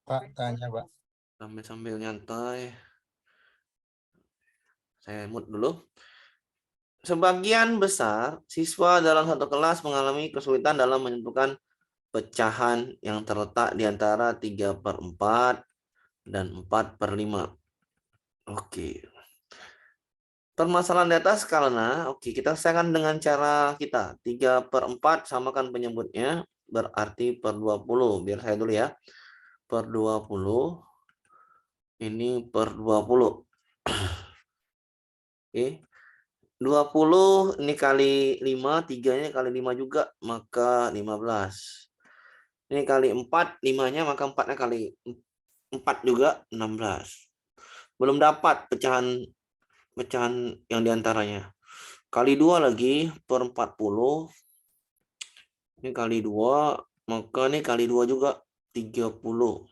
Pak, tanya, Pak. Sambil nyantai. Saya mute dulu. Sebagian besar siswa dalam satu kelas mengalami kesulitan dalam menentukan pecahan yang terletak di antara 3/4 dan 4/5. Oke. Permasalahan di atas karena, kita selesaikan dengan cara kita. 3/4 samakan penyebutnya, berarti per 20. Biar saya dulu ya. Per 20. Ini per 20. Oke. 20 ini kali 5, 3-nya kali 5 juga, maka 15. Ini kali 4, 5-nya maka 4-nya kali 4 juga 16. Belum dapat pecahan yang diantaranya. Kali 2 lagi per 40. Ini kali 2, maka ini kali 2 juga 30.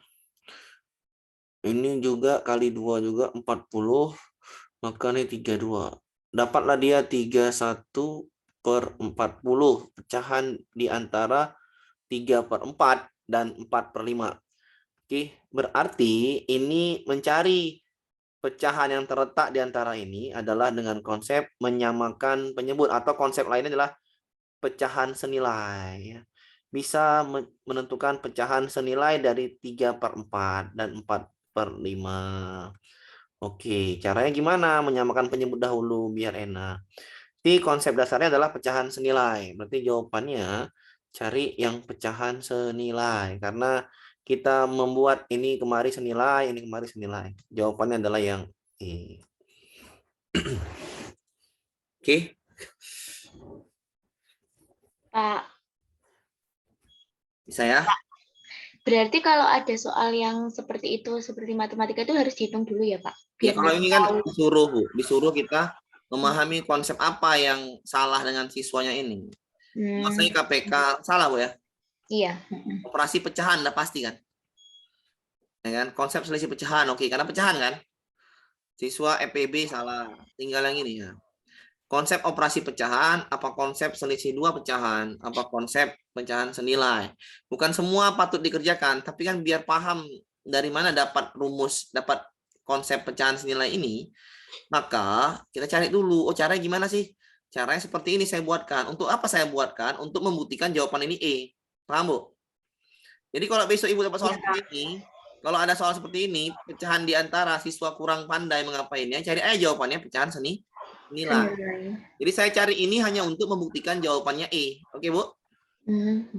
Ini juga kali 2 juga 40, maka ini 32. Dapatlah dia 31/40 pecahan di antara 3/4 dan 4/5. Oke, berarti ini mencari pecahan yang terletak di antara ini adalah dengan konsep menyamakan penyebut, atau konsep lainnya adalah pecahan senilai. Bisa menentukan pecahan senilai dari 3/4 dan 4/5. Oke, caranya gimana? Menyamakan penyebut dahulu biar enak. Jadi konsep dasarnya adalah pecahan senilai. Berarti jawabannya cari yang pecahan senilai. Karena kita membuat ini kemari senilai, ini kemari senilai. Jawabannya adalah yang E. Oke. Pak. Bisa ya? Berarti kalau ada soal yang seperti itu, seperti matematika itu harus dihitung dulu ya, Pak? Ya, kalau ini kan disuruh, Bu. Disuruh kita memahami konsep apa yang salah dengan siswanya ini. Maksudnya KPK salah, Bu ya? Iya. Operasi pecahan udah pasti kan? Ya kan? Konsep selisih pecahan, oke. Karena pecahan kan? Siswa EPB salah. Tinggal yang ini ya. Konsep operasi pecahan, apa konsep selisih dua pecahan, apa konsep pecahan senilai. Bukan semua patut dikerjakan, tapi kan biar paham dari mana dapat rumus, dapat konsep pecahan senilai ini, maka kita cari dulu, oh caranya gimana sih? Caranya seperti ini saya buatkan. Untuk apa saya buatkan? Untuk membuktikan jawaban ini E. Paham, Bu? Jadi kalau besok Ibu dapat soal seperti ini, kalau ada soal seperti ini, pecahan di antara siswa kurang pandai mengapainnya, cari aja jawabannya pecahan senilai. Jadi saya cari ini hanya untuk membuktikan jawabannya E. Oke, Bu?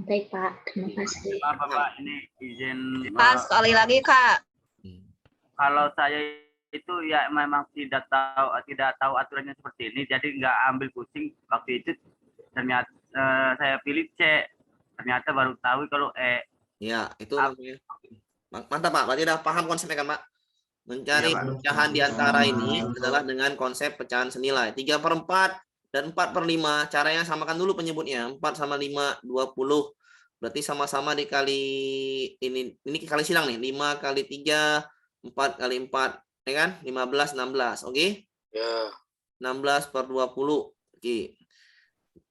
Baik, Pak. Terima kasih. Bapak, ini izin. Pak, sekali lagi, Kak. Kalau saya itu ya memang tidak tahu aturannya seperti ini, jadi nggak ambil pusing waktu itu. Ternyata saya pilih C, ternyata baru tahu kalau E. Ya, itu namanya. Mantap, Pak. Berarti udah paham konsepnya kan, Pak? Mencari pecahan di antara ini adalah dengan konsep pecahan senilai. 3/4 dan 4/5. Caranya samakan dulu penyebutnya. 4 sama 5, 20. Berarti sama-sama dikali ini kali silang nih. 5 kali 3, 4 kali 4. Ya kan? 15, 16. Oke? Ya. 16/20. Oke.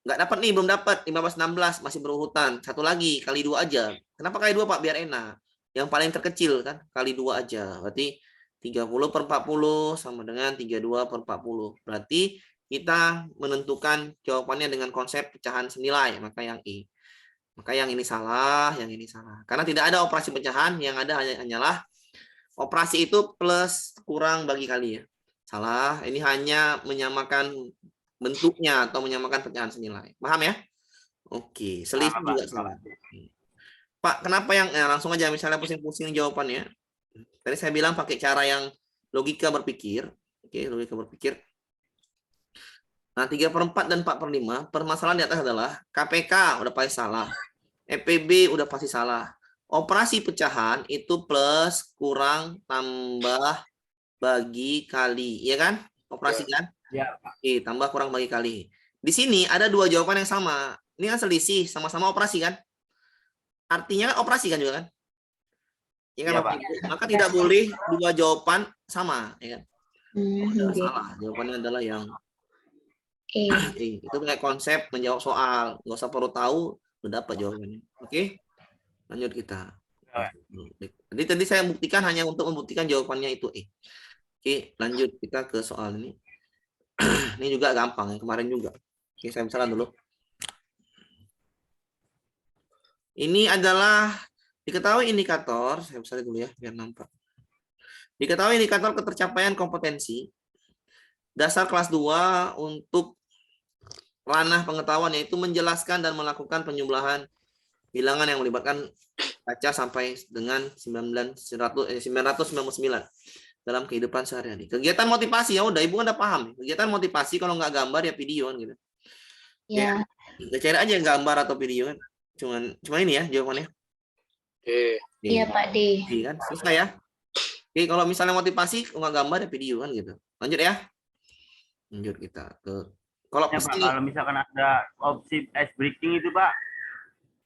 Nggak dapat nih, belum dapat. 15, 16. Masih berurutan. Satu lagi, kali 2 aja. Kenapa kali 2, Pak? Biar enak. Yang paling terkecil kan, kali 2 aja. Berarti 30/40 sama dengan 32/40. Berarti kita menentukan jawabannya dengan konsep pecahan senilai, maka yang E. Maka yang ini salah, yang ini salah. Karena tidak ada operasi pecahan, yang ada hanyalah operasi itu plus kurang bagi kali ya. Salah, ini hanya menyamakan bentuknya atau menyamakan pecahan senilai. Paham ya? Oke, selisih juga salah. Pak, kenapa yang langsung aja misalnya pusing-pusing jawabannya? Tadi saya bilang pakai cara yang logika berpikir. Oke, logika berpikir. Nah, 3/4 dan 4/5, permasalahan di atas adalah KPK udah pasti salah. EPB udah pasti salah. Operasi pecahan itu plus, kurang, tambah, bagi, kali. Iya kan? Operasi kan? Ya, Pak. Oke, tambah, kurang, bagi, kali. Di sini ada dua jawaban yang sama. Ini kan selisih, sama-sama operasi kan? Artinya kan operasi kan juga kan? Ya kan, Pak? Maka tidak boleh dua jawaban sama, ya kan? Salah, jawabannya adalah yang E. Itu kayak konsep menjawab soal, nggak usah perlu tahu, udah dapat jawabannya. Oke, lanjut kita. Jadi tadi saya buktikan hanya untuk membuktikan jawabannya itu E. Oke, lanjut kita ke soal ini. Ini juga gampang, yang kemarin juga. Oke, saya misalkan dulu. Ini adalah diketahui indikator, saya misalkan dulu ya, biar nampak. Diketahui indikator ketercapaian kompetensi dasar kelas 2 untuk ranah pengetahuan, yaitu menjelaskan dan melakukan penjumlahan bilangan yang melibatkan baca sampai dengan 999 dalam kehidupan sehari-hari. Kegiatan motivasi, ya udah Ibu kan udah paham. Kegiatan motivasi kalau nggak gambar ya video kan gitu. Ya. Kita cari aja gambar atau video kan. Cuma ini ya jawabannya. Iya Pak D. Kan selesai ya. Oke, kalau misalnya motivasi nggak gambar ya video kan gitu. Lanjut ya. Lanjut kita ke kalau Ya, Pak, kalau misalkan ada opsi ice breaking itu, Pak.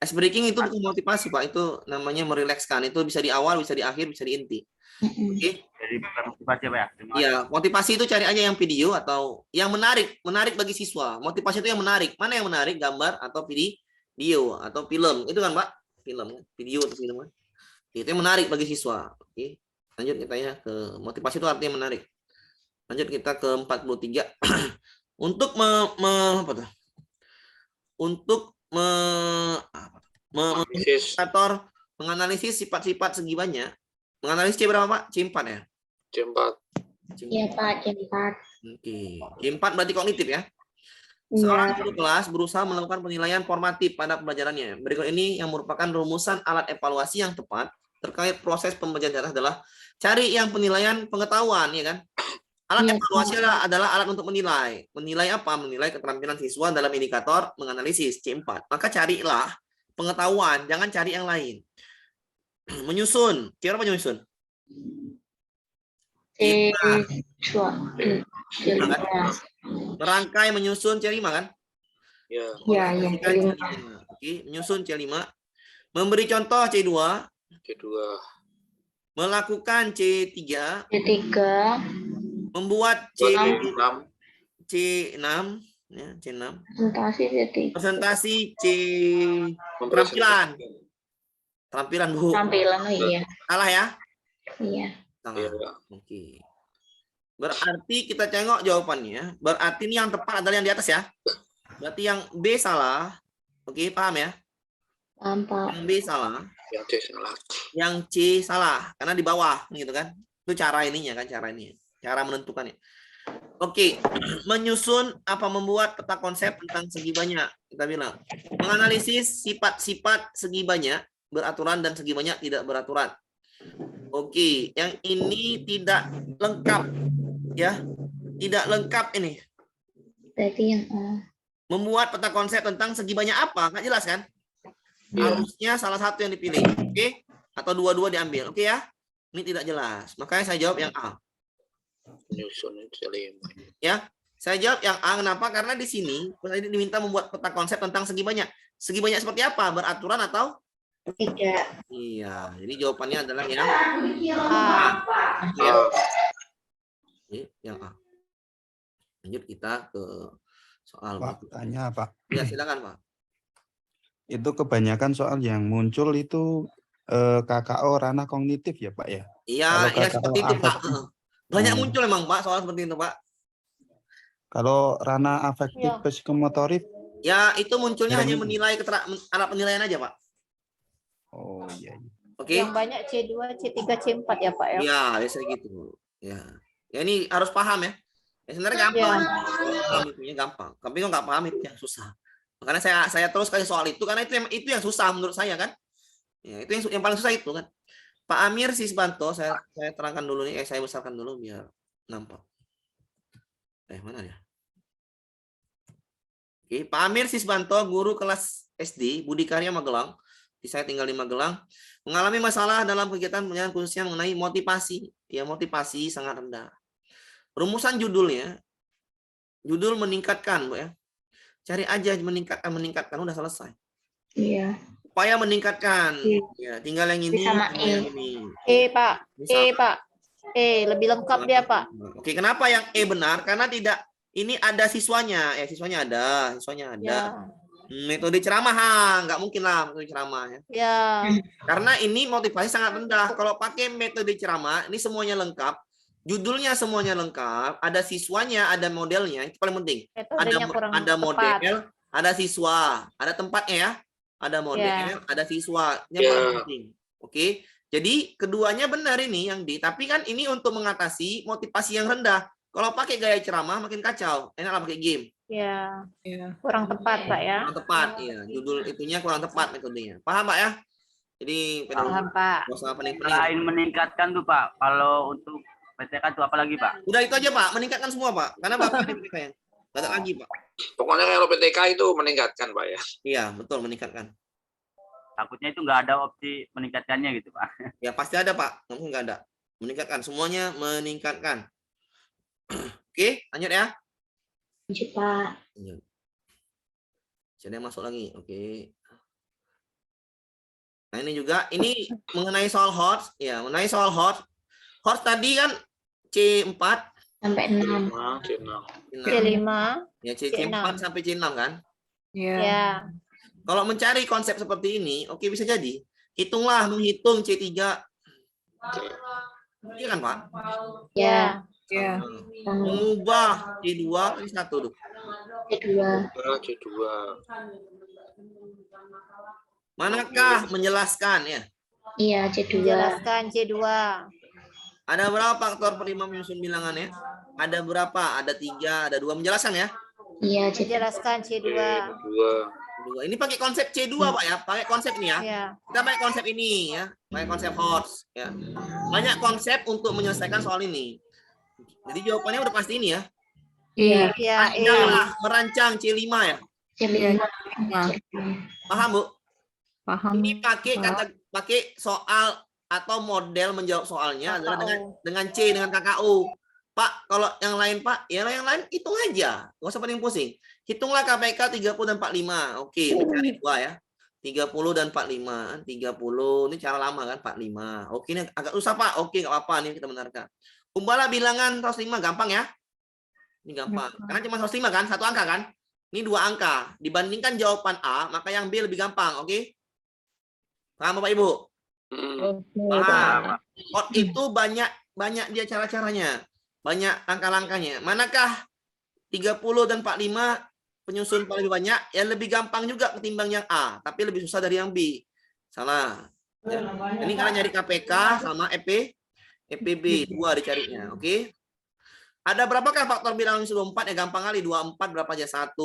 ice breaking itu bukan motivasi Pak, itu namanya merilekskan. Itu bisa di awal, bisa di akhir, bisa di inti. Oke. Jadi bukan motivasi, Pak ya. Iya, motivasi itu cari aja yang video atau yang menarik bagi siswa. Motivasi itu yang menarik. Mana yang menarik, gambar atau video atau film? Itu kan, Pak? Film, video atau film kan? Itu yang menarik bagi siswa. Oke. Lanjut kita ya ke motivasi itu artinya menarik. Lanjut kita ke 43. Untuk menganalisis sifat-sifat segi banyak. Menganalisis C berapa, Pak? C4 ya? C4. Iya Pak, C4. Oke. C4 berarti kognitif ya? Iya. Seorang guru kelas berusaha melakukan penilaian formatif pada pembelajarannya. Berikut ini yang merupakan rumusan alat evaluasi yang tepat terkait proses pembelajaran adalah cari yang penilaian pengetahuan, ya kan? Alat evaluasi adalah alat untuk menilai. Menilai apa? Menilai keterampilan siswa dalam indikator menganalisis C4. Maka carilah pengetahuan, jangan cari yang lain. Menyusun. Kira apa menyusun? Merangkai, menyusun C5 kan? Ya. Ya, C5. Oke, menyusun C5. Memberi contoh C2. C2. Melakukan C3. C3. Membuat C6. C6 ya, C6. Presentasi C3. Presentasi C Tampilan, Bu. Tampilan, oh iya. Salah ya? Iya. Salah. Iya. Oke. Berarti kita tengok jawabannya. Berarti ini yang tepat adalah yang di atas ya. Berarti yang B salah. Oke, paham ya? Paham, Pak. Yang B salah. Yang C salah. Yang C salah. Karena di bawah, gitu kan? Itu cara ininya kan, cara ini. Cara menentukannya. Oke, menyusun apa membuat peta konsep tentang segi banyak. Kita bilang menganalisis sifat-sifat segi banyak beraturan dan segi banyak tidak beraturan. Oke, yang ini tidak lengkap ya. Tidak lengkap ini. Berarti yang Membuat peta konsep tentang segi banyak apa? Nggak jelas kan? Harusnya salah satu yang dipilih. Oke? Atau dua-dua diambil. Oke ya? Ini tidak jelas. Makanya saya jawab yang A. Menyusun C5. Ya, saya jawab yang A. Kenapa? Karena di sini diminta membuat peta konsep tentang segi banyak. Segi banyak seperti apa? Beraturan atau tidak? iya? Jadi jawabannya adalah yang A. ya. Yang A. Lanjut kita ke soal Pak, tanya Pak. ya, silakan Pak. Itu kebanyakan soal yang muncul itu KKO ranah kognitif ya Pak ya? Iya, Kalau ya KKO seperti itu Pak. afektif. Banyak muncul emang Pak soal seperti itu Pak. Kalau ranah afektif Ya. psikomotorik, Ya itu munculnya hanya Ini. menilai alat penilaian aja Pak. oh iya. Oke. Yang banyak C2, C3, C4 ya Pak ya? Ya, biasa gitu. Ya. Ya ini harus paham ya. Ya sebenarnya gampang. Paham itunya gampang. Tapi kalau nggak paham itu yang susah. Makanya saya terus kasih soal itu karena itu yang susah menurut saya kan. Ya, itu yang paling susah itu kan. Pak Amir Sisbanto, saya terangkan dulu nih, saya besarkan dulu biar nampak. Mana dia? Oke, Pak Amir Sisbanto, guru kelas SD Budi Karya Magelang. Saya tinggal di Magelang, mengalami masalah dalam kegiatan pendidikan khususnya mengenai motivasi. Ya, motivasi sangat rendah. Rumusan judulnya, judul meningkatkan, Bu ya. Cari aja meningkatkan udah selesai. Iya. Upaya meningkatkan. Iya. Ya, tinggal yang ini. Sama tinggal yang ini. Pak. Misal- Pak. Lebih lengkap dia Pak. Oke, kenapa yang E benar? Karena tidak ini ada siswanya. Ya, siswanya ada. Ya. Metode ceramah, nggak mungkin lah metode ceramah ya. Ya. Karena ini motivasi sangat rendah. Kalau pakai metode ceramah, ini semuanya lengkap. Judulnya semuanya lengkap. Ada siswanya, ada modelnya. Itu paling penting. Metodenya kurang Ada tepat. model, ada siswa, ada tempatnya ya. Ada model, ada siswa. Yang paling penting. Oke. Jadi keduanya benar ini yang tapi kan ini untuk mengatasi motivasi yang rendah. Kalau pakai gaya ceramah makin kacau. Enaklah pakai game. Ya. Kurang tepat, Pak ya. Kurang tepat, iya. Judul itunya kurang tepat metodenya. Paham, Pak ya? Jadi Paham, Pak. nggak usah pening-pening. Selain meningkatkan tuh Pak, kalau untuk PTK tuh apa lagi Pak? Udah itu aja Pak, meningkatkan semua Pak. Karena Bapak PTK yang nggak ada lagi Pak. Pokoknya kalau PTK itu meningkatkan, Pak ya. Iya, betul meningkatkan. Takutnya itu nggak ada opsi meningkatkannya gitu Pak. Ya pasti ada Pak, mungkin nggak ada. Meningkatkan, semuanya meningkatkan. Oke, lanjut ya. Lanjut, Pak. Lanjut. Ada yang masuk lagi, oke. Nah ini juga, ini mengenai soal HOTS. Ya, mengenai soal HOTS. HOTS tadi kan C4 Sampai 6. C6. C5. Ya, C4 sampai C6 kan. Ya. Kalau mencari konsep seperti ini, oke bisa jadi. Hitunglah menghitung C3. Iya kan, Pak? Ya. Mengubah C2 ke C1 tuh. C2. C2. Manakah menjelaskan ya? Iya, C2. Jelaskan C2. Ada berapa faktor per5 menyusun bilangannya? Ada berapa? Ada 3, ada 2. Menjelaskan ya? Iya, C2. Jelaskan C2. Dua. Ini pakai konsep C2 Pak ya, pakai konsep ini ya. Ya. Kita pakai konsep ini ya, pakai konsep HOTS ya. Banyak konsep untuk menyelesaikan soal ini. Jadi jawabannya udah pasti ini ya. Iya. Ya, Merancang C5 ya. C5. Paham, Bu? Paham. Ini pakai soal atau model menjawab soalnya adalah dengan C, dengan KKU. Pak, kalau yang lain Pak, ya yang lain hitung aja. Nggak usah pening pusing. Hitunglah KPK 30 dan 45. Oke, mencari 2 ya. 30 dan 45. 30, ini cara lama kan, 45. Oke, ini agak susah Pak. Oke, nggak apa-apa, ini kita benarkan. Ubahlah bilangan 105, gampang ya. Ini gampang. Karena cuma 105 kan, satu angka kan. Ini 2 angka. Dibandingkan jawaban A, maka yang B lebih gampang. Oke? Paham Bapak Ibu? Paham. Hot itu banyak dia cara-caranya. Banyak langkah-langkahnya. Manakah 30 dan 45 penyusun paling banyak? Yang lebih gampang juga ketimbang yang A, tapi lebih susah dari yang B. Salah. Ya. Ini karena nyari KPK sama EPB 2 dicarinya. Oke? Ada berapakah faktor bilangan menyusun 4? Ya gampang kali. 24 berapa aja? 1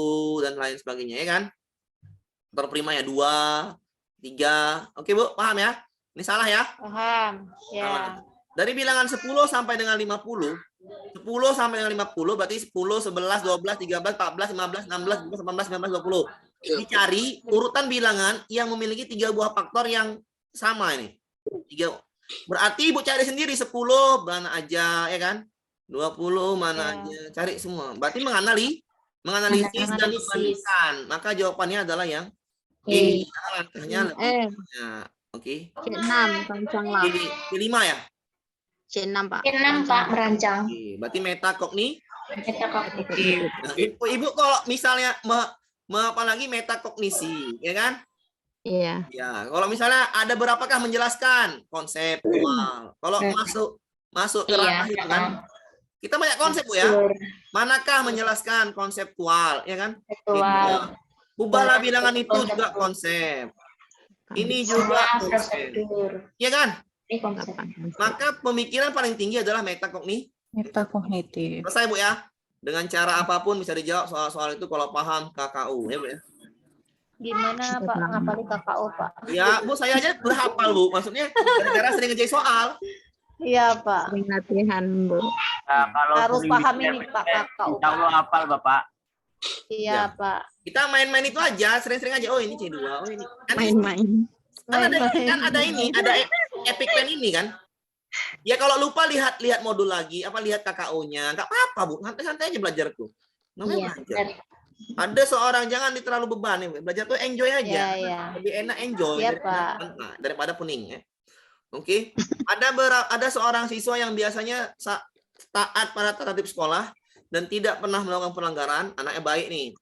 dan lain sebagainya. Ya kan? Faktor prima ya 2, 3. Oke Bu, paham ya? Ini salah ya? Paham. Ya. Salah. Dari bilangan 10 sampai dengan 50, 10 sampai dengan 50 berarti 10, 11, 12, 13, 14, 15, 16, 17, 18, 19, 20. Dicari urutan bilangan yang memiliki 3 buah faktor yang sama ini. 3. Berarti Ibu cari sendiri 10 mana aja ya kan? 20 mana aja, cari semua. Berarti menganalisis dan membandingkan. Maka jawabannya adalah yang B. Langkahnya lebih banyak. Oke. C6 rancang lah. C5 ya? C6 Pak. C6 Pak, merancang. Oke, berarti metakognitif. Metakognitif. Nah, Ibu kalau misalnya apalagi metakognisi, ya kan? Iya. Ya, kalau misalnya ada berapakah menjelaskan konseptual. Kalau masuk ke ranah itu kan, kita banyak konsep Bu ya. Manakah menjelaskan konseptual, ya kan? Konseptual. Ubahlah bilangan itu juga konsep. Ini juga konsep, ya kan? Ini konsep. Maka pemikiran paling tinggi adalah metakognitif. Metakognitif. Selesai Bu ya. Dengan cara apapun bisa dijawab soal-soal itu kalau paham KKU ya Bu ya. Gimana Pak ngapalin KKU Pak? Ya Bu, saya aja udah hafal Bu. Maksudnya gara-gara sering ngerjain soal. Iya Pak. Sering latihan Bu. Nah, kalau Harus sering paham bikin ini Pak KKU. Insya Allah hafal Bapak. Iya Ya. Pak. Kita main-main itu aja, sering-sering aja. Oh ini C2, oh ini. Main-main. Ada Epic Pen ini kan. Ya kalau lupa lihat modul lagi, lihat KKU-nya. Enggak apa-apa Bu, santai-santai aja belajar tuh. Namanya Iya. belajar. Ada seorang jangan terlalu beban ya. Belajar tuh enjoy aja. Iya, iya. Lebih enak enjoy Iya, daripada pening ya. Oke. Ada seorang siswa yang biasanya taat pada tertib sekolah dan tidak pernah melakukan pelanggaran, anaknya baik nih.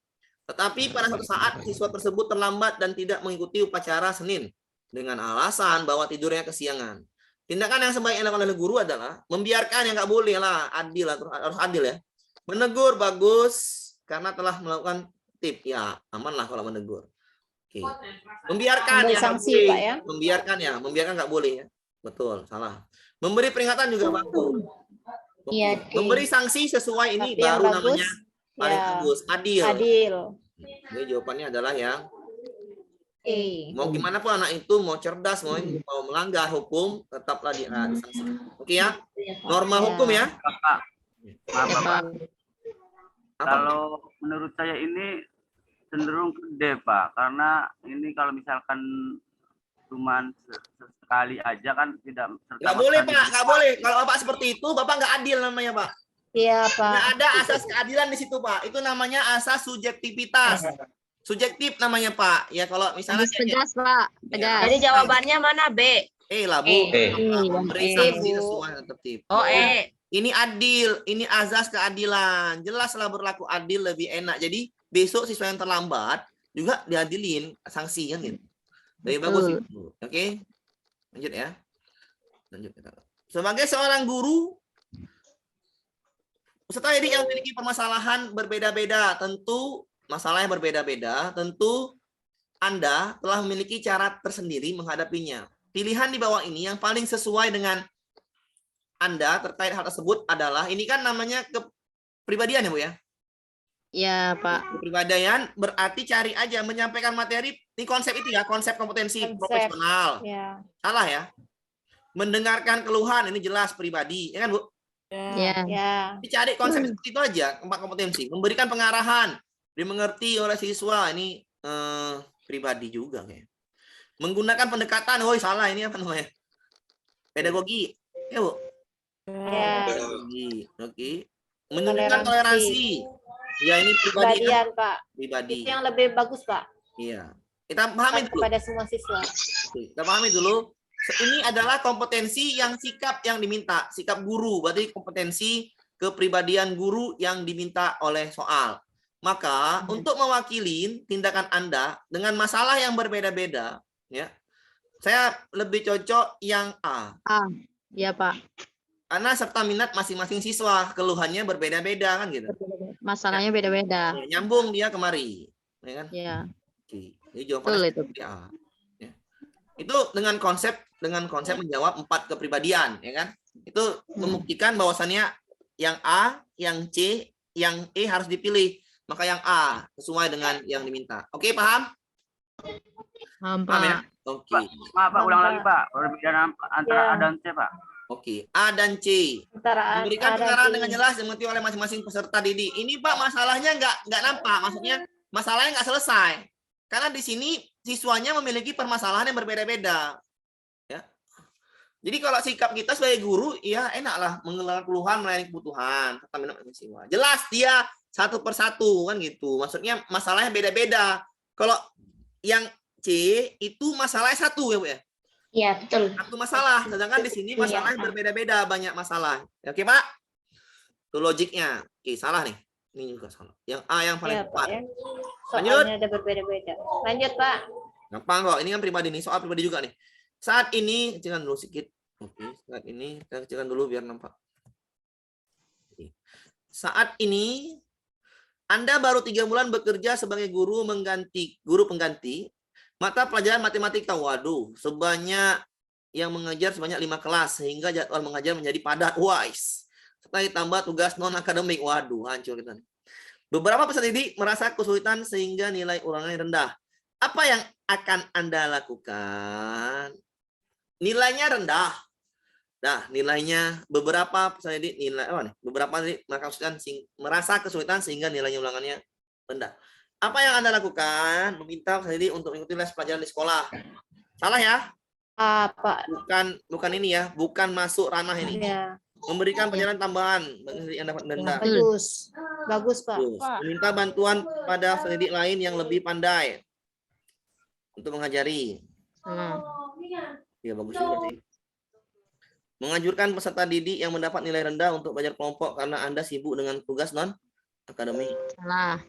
Tetapi pada suatu saat siswa tersebut terlambat dan tidak mengikuti upacara Senin dengan alasan bahwa tidurnya kesiangan. Tindakan yang sebaiknya dilakukan oleh guru adalah membiarkan, yang nggak boleh lah, adil lah, harus adil ya. Menegur bagus karena telah melakukan tip, ya aman lah kalau menegur. Oke. Membiarkan Ambil ya nggak sanksi, boleh. Pak, ya. Membiarkan nggak boleh ya. Betul, salah. Memberi peringatan juga bagus. Oke. Iya, Memberi sanksi sesuai ini Tapi yang baru bagus, namanya paling ya, bagus, adil. adil. Jadi jawabannya adalah yang Oke. mau gimana pun anak itu mau cerdas mau melanggar hukum tetaplah disanksikan. Oke ya, norma Ya. hukum ya. Bapak, maaf Ya, Bapak. Pak. Apa? Kalau menurut saya ini cenderung ke D, Pak. Karena ini kalau misalkan cuman sekali aja kan tidak Nggak boleh Pak, nggak boleh. Kalau Bapak seperti itu, Bapak nggak adil namanya Pak. Iya, Pak. Nggak ada asas keadilan di situ Pak. Itu namanya asas subjektivitas. Subjektif namanya Pak. Ya kalau misalnya Harus tegas, Pak. Tegas. Jadi jawabannya mana B? lah Bu, memberi sanksi sesuai tertib. Oh Ini adil, ini azas keadilan. Jelaslah berlaku adil lebih enak. Jadi besok siswa yang terlambat juga diadilin sanksi kan gitu. Lebih bagus itu. Oke. Lanjut ya. Lanjut. Sebagai seorang guru, peserta didik yang memiliki permasalahan berbeda-beda, tentu masalahnya berbeda-beda, tentu Anda telah memiliki cara tersendiri menghadapinya. Pilihan di bawah ini yang paling sesuai dengan Anda terkait hal tersebut adalah, ini kan namanya kepribadian ya Bu ya? Ya, Pak. Kepribadian berarti cari aja menyampaikan materi, ini konsep itu ya, konsep kompetensi Konsep. profesional. Ya. Salah ya? Mendengarkan keluhan, ini jelas pribadi, ya kan Bu? Ya. Ya. Dicari konsep seperti itu aja, empat kompetensi. Memberikan pengarahan, dimengerti oleh siswa, ini pribadi juga kayak. Menggunakan pendekatan, oh salah, ini apa namanya? Pedagogi, ya Bu? Ya. Pedagogi, oke. Menunjukkan toleransi, ya ini pribadi, Kepribadian, Pak. pribadi. Itu yang lebih bagus, Pak. Iya, kita pahami dulu. Kepada semua siswa. Kita pahami dulu. Ini adalah kompetensi yang sikap yang diminta, sikap guru, berarti kompetensi kepribadian guru yang diminta oleh soal. Maka untuk mewakili tindakan Anda dengan masalah yang berbeda-beda, ya, saya lebih cocok yang A. Ya, Pak. Karena serta minat masing-masing siswa, keluhannya berbeda-beda kan gitu. Masalahnya beda-beda. Ya, nyambung dia kemari, ya kan? Ya. Oke. Jadi jawabannya Betul itu. seperti A. Ya. Itu dengan konsep menjawab 4 kepribadian, ya kan? Itu membuktikan bahwasannya yang A, yang C, yang E harus dipilih. Maka yang A sesuai dengan yang diminta. Oke, paham? Paham, Paham ya? Pak. Oke. Maaf Pak, ulang lagi Pak. Perbedaan antara Ya. A dan C, Pak. Oke, A dan C. Antara Memberikan A dan pengarahan C. dengan jelas dimengerti oleh masing-masing peserta didik. Ini Pak masalahnya nggak nampak. Maksudnya masalahnya nggak selesai. Karena di sini siswanya memiliki permasalahan yang berbeda-beda. Ya. Jadi kalau sikap kita sebagai guru, ya enaklah mengelola keluhan melayani kebutuhan. Jelas dia satu persatu kan gitu. Maksudnya masalahnya beda-beda. Kalau yang C itu masalahnya satu ya Bu ya. Iya, betul. Satu masalah, sedangkan di sini masalahnya berbeda-beda, banyak masalah. Oke Pak? Itu logiknya. Oke, salah nih. Ini juga salah. Yang A yang paling Ya, Pak, tepat. ya. Lanjut. Soalnya ada berbeda-beda. Lanjut, Pak. Gampang kok. Ini kan pribadi nih, soal pribadi juga nih. Saat ini, kecilkan dulu sedikit. Oke, saat ini kita kecilkan dulu biar nampak. Oke. Saat ini Anda baru 3 bulan bekerja sebagai guru pengganti mata pelajaran matematika. Waduh, yang mengajar sebanyak 5 kelas sehingga jadwal mengajar menjadi padat. Wise. Setelah ditambah tugas non akademik. Waduh, hancur kita nih. Beberapa peserta didik merasa kesulitan sehingga nilai ulangannya rendah. Apa yang akan Anda lakukan? Nilainya rendah. Nah, nilainya beberapa peserta didik merasa kesulitan sehingga nilainya ulangannya rendah. Apa yang Anda lakukan? Meminta peserta didik untuk mengikuti les pelajaran di sekolah. Salah ya? Pak. Bukan ini ya, bukan masuk ranah ini. Ya. Memberikan pelajaran tambahan yang dapat denda. Bagus. Bagus, Pak. Terus, meminta bantuan pada peserta didik lain yang lebih pandai untuk mengajari. Ya bagus juga sih. Menganjurkan peserta didik yang mendapat nilai rendah untuk belajar kelompok karena Anda sibuk dengan tugas non akademik. Salah.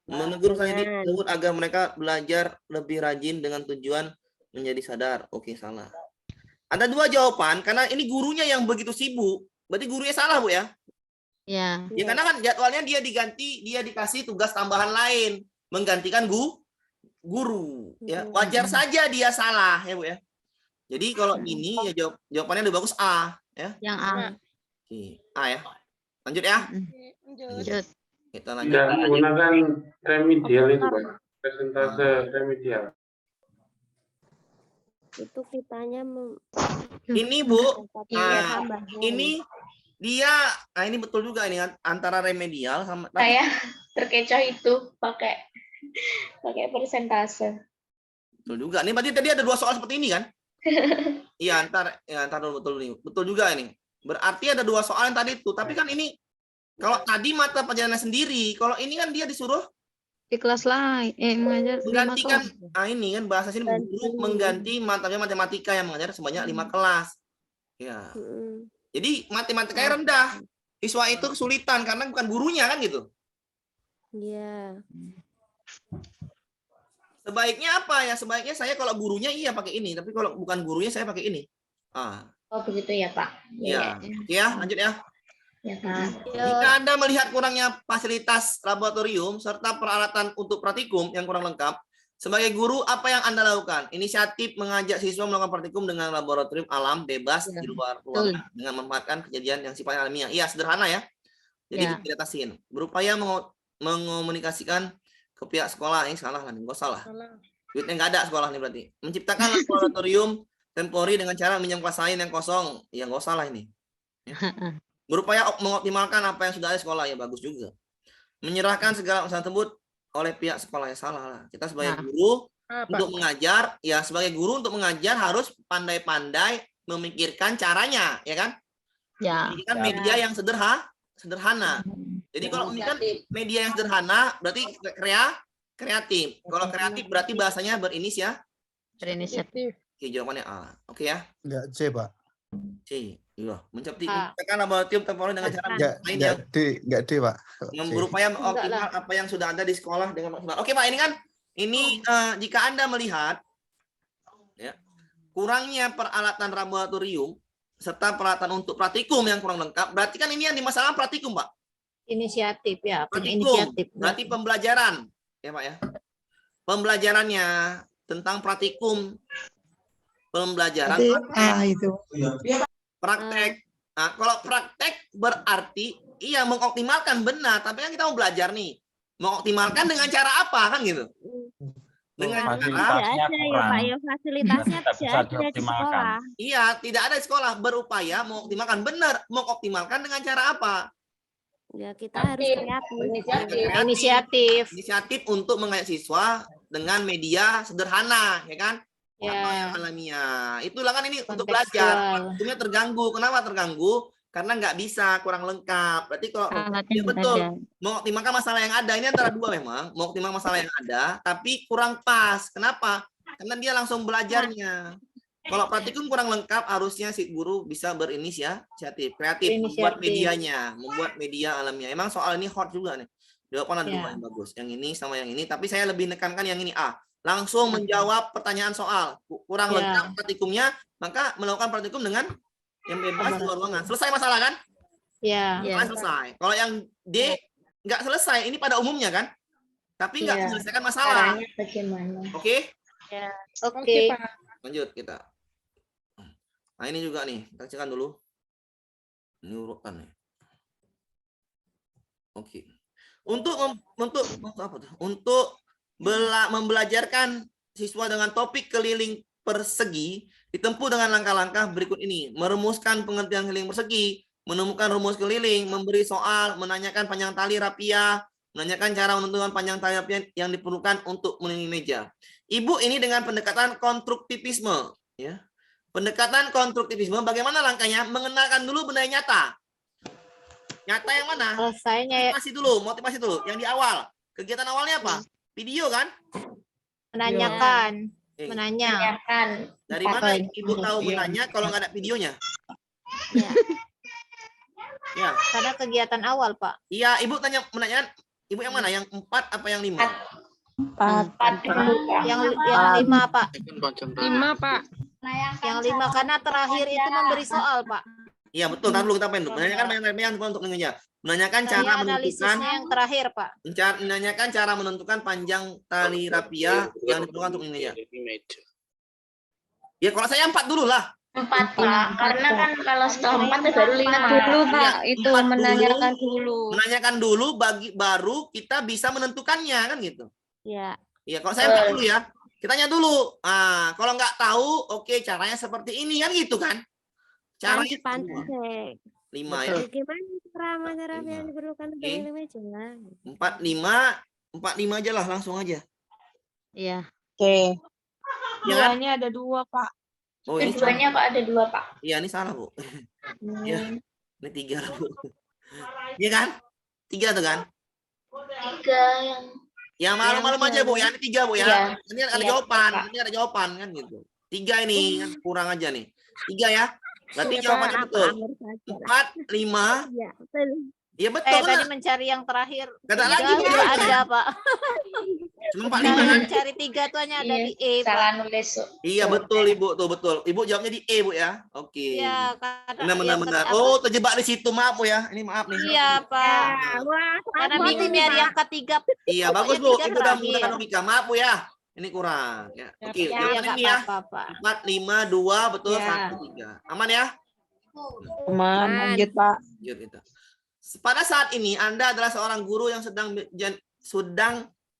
Menegur sang didik tersebut agar mereka belajar lebih rajin dengan tujuan menjadi sadar. Oke, salah. Ada 2 jawaban karena ini gurunya yang begitu sibuk. Berarti gurunya salah, Bu ya? Ya. Ya karena kan jadwalnya dia dikasih tugas tambahan lain menggantikan guru. Ya, wajar saja dia salah ya, Bu ya. Jadi kalau ini ya jawabannya lebih bagus A ya. Yang A. Oke, A ya. Lanjut ya. Lanjut. Kita lanjut. Tidak menggunakan remedial itu Pak. Persentase remedial. Itu kitanya Ini Bu, iya, ini dia, ini betul juga ini antara remedial sama Saya terkecoh itu pakai persentase. betul juga. Ini berarti tadi ada 2 soal seperti ini kan? Iya, antar dulu betul nih. Betul juga ini. Berarti ada 2 soal yang tadi itu. Tapi kan ini kalau tadi mata pelajarannya sendiri, kalau ini kan dia disuruh Di kelas lain. Mengajar 5 menggantikan. kelas. Ini kan bahasa sini guru mengganti matanya matematika yang mengajar sebanyak 5 kelas. Ya. Jadi matematikanya rendah. Siswa itu kesulitan karena bukan gurunya kan gitu. Iya. Sebaiknya apa ya? Sebaiknya saya kalau gurunya iya pakai ini, tapi kalau bukan gurunya saya pakai ini. Oh begitu ya Pak. Iya. Ya, lanjut ya. Ya Pak. Jika Anda melihat kurangnya fasilitas laboratorium serta peralatan untuk praktikum yang kurang lengkap, sebagai guru apa yang Anda lakukan? Inisiatif mengajak siswa melakukan praktikum dengan laboratorium alam bebas di luar ruangan dengan memanfaatkan kejadian yang sifatnya alamiah. Iya, sederhana ya. Jadi kita atasin. Berupaya mengomunikasikan ke pihak sekolah. Ini salah lah, nggak salah. Duitnya nggak ada sekolah nih berarti. Menciptakan laboratorium tempori dengan cara minjam kelas lain yang kosong. Ya nggak usah lah ini. Ya. Berupaya mengoptimalkan apa yang sudah ada di sekolah, ya bagus juga. Menyerahkan segala usaha tersebut oleh pihak sekolah, ya salah lah. Kita sebagai guru untuk mengajar, ya sebagai guru untuk mengajar harus pandai-pandai memikirkan caranya, ya kan? Ya. Ini kan media yang sederhana. Jadi kalau ini kan media yang sederhana berarti kreatif. Kalau kreatif berarti bahasanya berinisiatif. Oke, jawabannya A. Oke ya? Enggak C, Pak. C. Iya, menciptakan laboratorium temporer dengan cara lain yang Enggak D, Pak. berupaya mengoptimal apa yang sudah ada di sekolah dengan maksimal. Oke, Pak, ini jika Anda melihat ya, kurangnya peralatan laboratorium serta peralatan untuk praktikum yang kurang lengkap, berarti kan ini yang dimasalahkan praktikum, Pak. Inisiatif ya, Praktikum, inisiatif. berarti pembelajaran, ya Pak ya. Pembelajarannya tentang praktikum, pembelajaran praktek. Nah, kalau praktek berarti iya mengoptimalkan benar, tapi kan kita mau belajar nih. Mengoptimalkan dengan cara apa kan gitu? Dengan cara Tidak ada ya Pak ya, fasilitasnya tidak ada di sekolah. iya, tidak ada di sekolah, berupaya mengoptimalkan benar. Mengoptimalkan dengan cara apa? Ya kita harus Inisiatif. Inisiatif untuk mengajak siswa dengan media sederhana, ya kan? Ya. Apa yang alamiah. Itulah kan ini untuk belajar. Waktunya terganggu. Kenapa terganggu? Karena nggak bisa, kurang lengkap. Berarti kalau ya betul, mengoptimalkan masalah yang ada. Ini antara 2 memang. Mengoptimalkan masalah yang ada, tapi kurang pas. Kenapa? Karena dia langsung belajarnya. Kalau praktikum kurang lengkap, harusnya si guru bisa berinisiatif, kreatif, membuat medianya, membuat media alamiah. Emang soal ini hot juga nih. Jawaban ada 2 yang bagus. Yang ini sama yang ini. Tapi saya lebih menekankan yang ini A. Langsung menjawab pertanyaan soal. Kurang lengkap praktikumnya, maka melakukan praktikum dengan yang bebas di luar ruangan. Selesai masalah kan? Ya. Selesai. Kalau yang D nggak selesai, ini pada umumnya kan? Tapi nggak menyelesaikan masalah. Oke? Ya. Oke. Lanjut kita. Nah ini juga nih, kita cekkan dulu. Ini urutan nih. Oke. Untuk apa tuh? Untuk membelajarkan siswa dengan topik keliling persegi ditempuh dengan langkah-langkah berikut ini. Merumuskan pengertian keliling persegi, menemukan rumus keliling, memberi soal, menanyakan panjang tali rapiah, menanyakan cara menentukan panjang tali rapiah yang diperlukan untuk melindungi meja. Ibu ini dengan pendekatan konstruktivisme, ya. Pendekatan konstruktivisme bagaimana langkahnya? Mengenalkan dulu benda nyata. Nyata yang mana? Motivasi dulu, yang di awal. Kegiatan awalnya apa? Video kan? Menanyakan. Oke. Menanyakan. Dari mana Ibu tahu menanya kalau nggak ada videonya? Ya. Ya. Karena kegiatan awal, Pak. Iya, Ibu menanyakan Ibu yang mana? Yang 4 apa yang 5? 4 dulu, Pak. Yang 5, Pak. Pak. Yang 5 karena terakhir itu memberi soal, Pak. Iya betul, tahan dulu kita pengen. Menanyakan pertanyaan untuk mengejar. Menanyakan cara Saya menentukan analisisnya yang terakhir, Pak. menanyakan cara menentukan panjang tali rapia yang diperlukan untuk mengejar. Ya kalau saya 4 dulu lah. 4, Pak. Karena kan kalau setelah 4 baru 5. Dulu Iya, Pak, itu 4 menanyakan dulu. dulu. Menanyakan dulu baru kita bisa menentukannya kan gitu. Ya. Iya, kalau saya 4 dulu ya. Kita tanya dulu. Ah, kalau nggak tahu, oke caranya seperti ini kan gitu kan. Caranya Pantes, 5 ya. Gimana cara menyerap Lima. yang diperlukan untuk Oke. minum jelas. 4, 5 aja lah langsung aja. Iya. Oke. Ya kan? Duanya ada 2, Pak. Oh ini salah. Keduanya kok ada 2, Pak. Iya ini salah Bu. Iya. Ini 3 Bu. Iya kan? 3 tuh kan? 3 yang Ya malu-malu aja Bu ya. Ini 3 Bu ya. Iya. Ini ada Iya, jawaban. Pak. Ini ada jawaban kan gitu. 3 ini kan kurang aja nih. 3 ya. Berarti Coba jawabannya aku betul. ambil saja. 4, 5. Ya, betul. Iya betul Tadi kan? mencari yang terakhir. Kata 3 lagi, Bu. nggak ada, Pak. Cuma 4, 5 Cara kan? mencari 3 tuh hanya ada di E, Pak. salah nulis. Iya betul Ibu, tuh betul. Ibu jawabnya di E Bu ya. Oke. Iya, karena Benar yang benar. apa? Oh, terjebak di situ. Maaf Bu ya. Ini maaf nih. Iya, Pak. Wah, Karena aku bingung ini, nyari Pak. yang ketiga. Iya, Pokoknya bagus Bu. 3 Ibu udah terakhir. menggunakan logika. Maaf Bu ya. Ini kurang ya. Oke, Iya, jawaban nggak ini ya. apa-apa, Pak. 4, 5, 2 betul, Ya. 1, 3. Aman ya? Aman, lanjut, Pak. Lanjut itu. Pada saat ini Anda adalah seorang guru yang sedang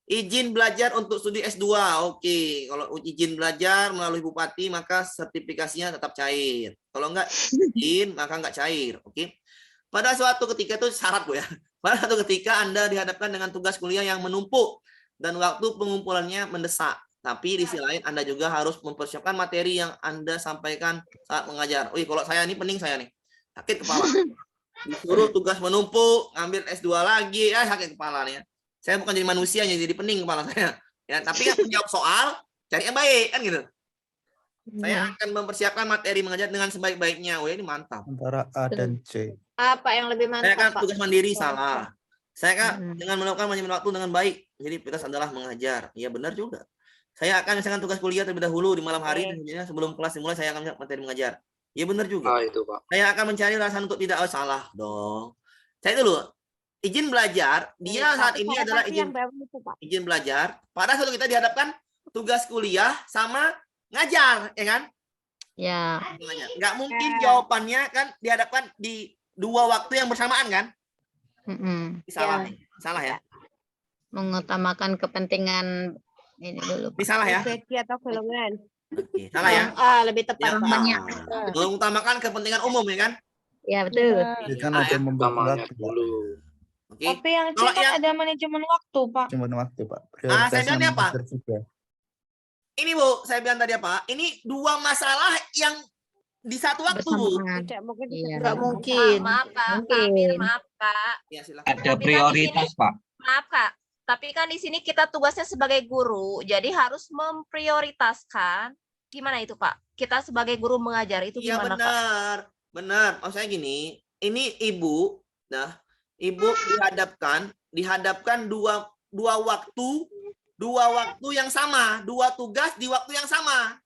izin belajar untuk studi S2. Oke, kalau izin belajar melalui bupati maka sertifikasinya tetap cair. Kalau enggak izin maka enggak cair. Oke. Pada suatu ketika itu syarat Bu ya. Pada suatu ketika Anda dihadapkan dengan tugas kuliah yang menumpuk dan waktu pengumpulannya mendesak. Tapi di sisi lain Anda juga harus mempersiapkan materi yang Anda sampaikan saat mengajar. Wih, kalau saya ini pening saya nih. Sakit kepala. Disuruh tugas menumpuk, ngambil S2 lagi, ya sakit kepala nih ya. Saya bukan jadi manusia, jadi pening kepala saya. Ya, tapi kan menjawab soal, cari yang baik kan gitu. Saya akan mempersiapkan materi mengajar dengan sebaik-baiknya. Wah, ini mantap. Antara A dan C. Apa yang lebih Saya kan mantap, Pak? tugas mandiri salah. Saya kan dengan melakukan manajemen waktu dengan baik. Jadi prioritas adalah mengajar. Iya benar juga. Saya akan misalkan tugas kuliah terlebih dahulu di malam hari, sebelum kelas dimulai saya akan materi mengajar. Iya benar juga. Ah, itu Pak. Saya akan mencari alasan untuk tidak salah dong. Saya dulu izin belajar. Dia saat ini adalah izin belajar. Pada saat kita dihadapkan tugas kuliah sama ngajar, ya kan? Ya. Nggak mungkin jawabannya kan dihadapkan di 2 waktu yang bersamaan kan? Salah, salah ya. Mengutamakan kepentingan ini dulu. Ini salah ya. Atau golongan. Oke, salah ya. Lebih tepat, Pak. Mengutamakan kepentingan umum ya kan? Ya betul. Ini kan ada memperberat dulu. Oke. Tapi yang C Kalau kan yang- ada manajemen waktu, Pak. cuma waktu, Pak. Ah, saya bilang Prioritasnya apa? mengajar juga. Ini Bu, saya bilang tadi apa? Ini 2 masalah yang di satu waktu Bu. Bersamaan. Tidak mungkin. Iya. Nggak mungkin. Maaf Kak, Mungkin. Amir, maaf Kak. Ya silakan. Tapi kan di sini- Pak. Maaf Kak, tapi kan di sini kita tugasnya sebagai guru, jadi harus memprioritaskan. Gimana itu Pak? Kita sebagai guru mengajar itu Iya gimana Kak? benar, benar. Maksud saya gini, ini ibu, nah, ibu dihadapkan dua waktu yang sama, 2 tugas di waktu yang sama,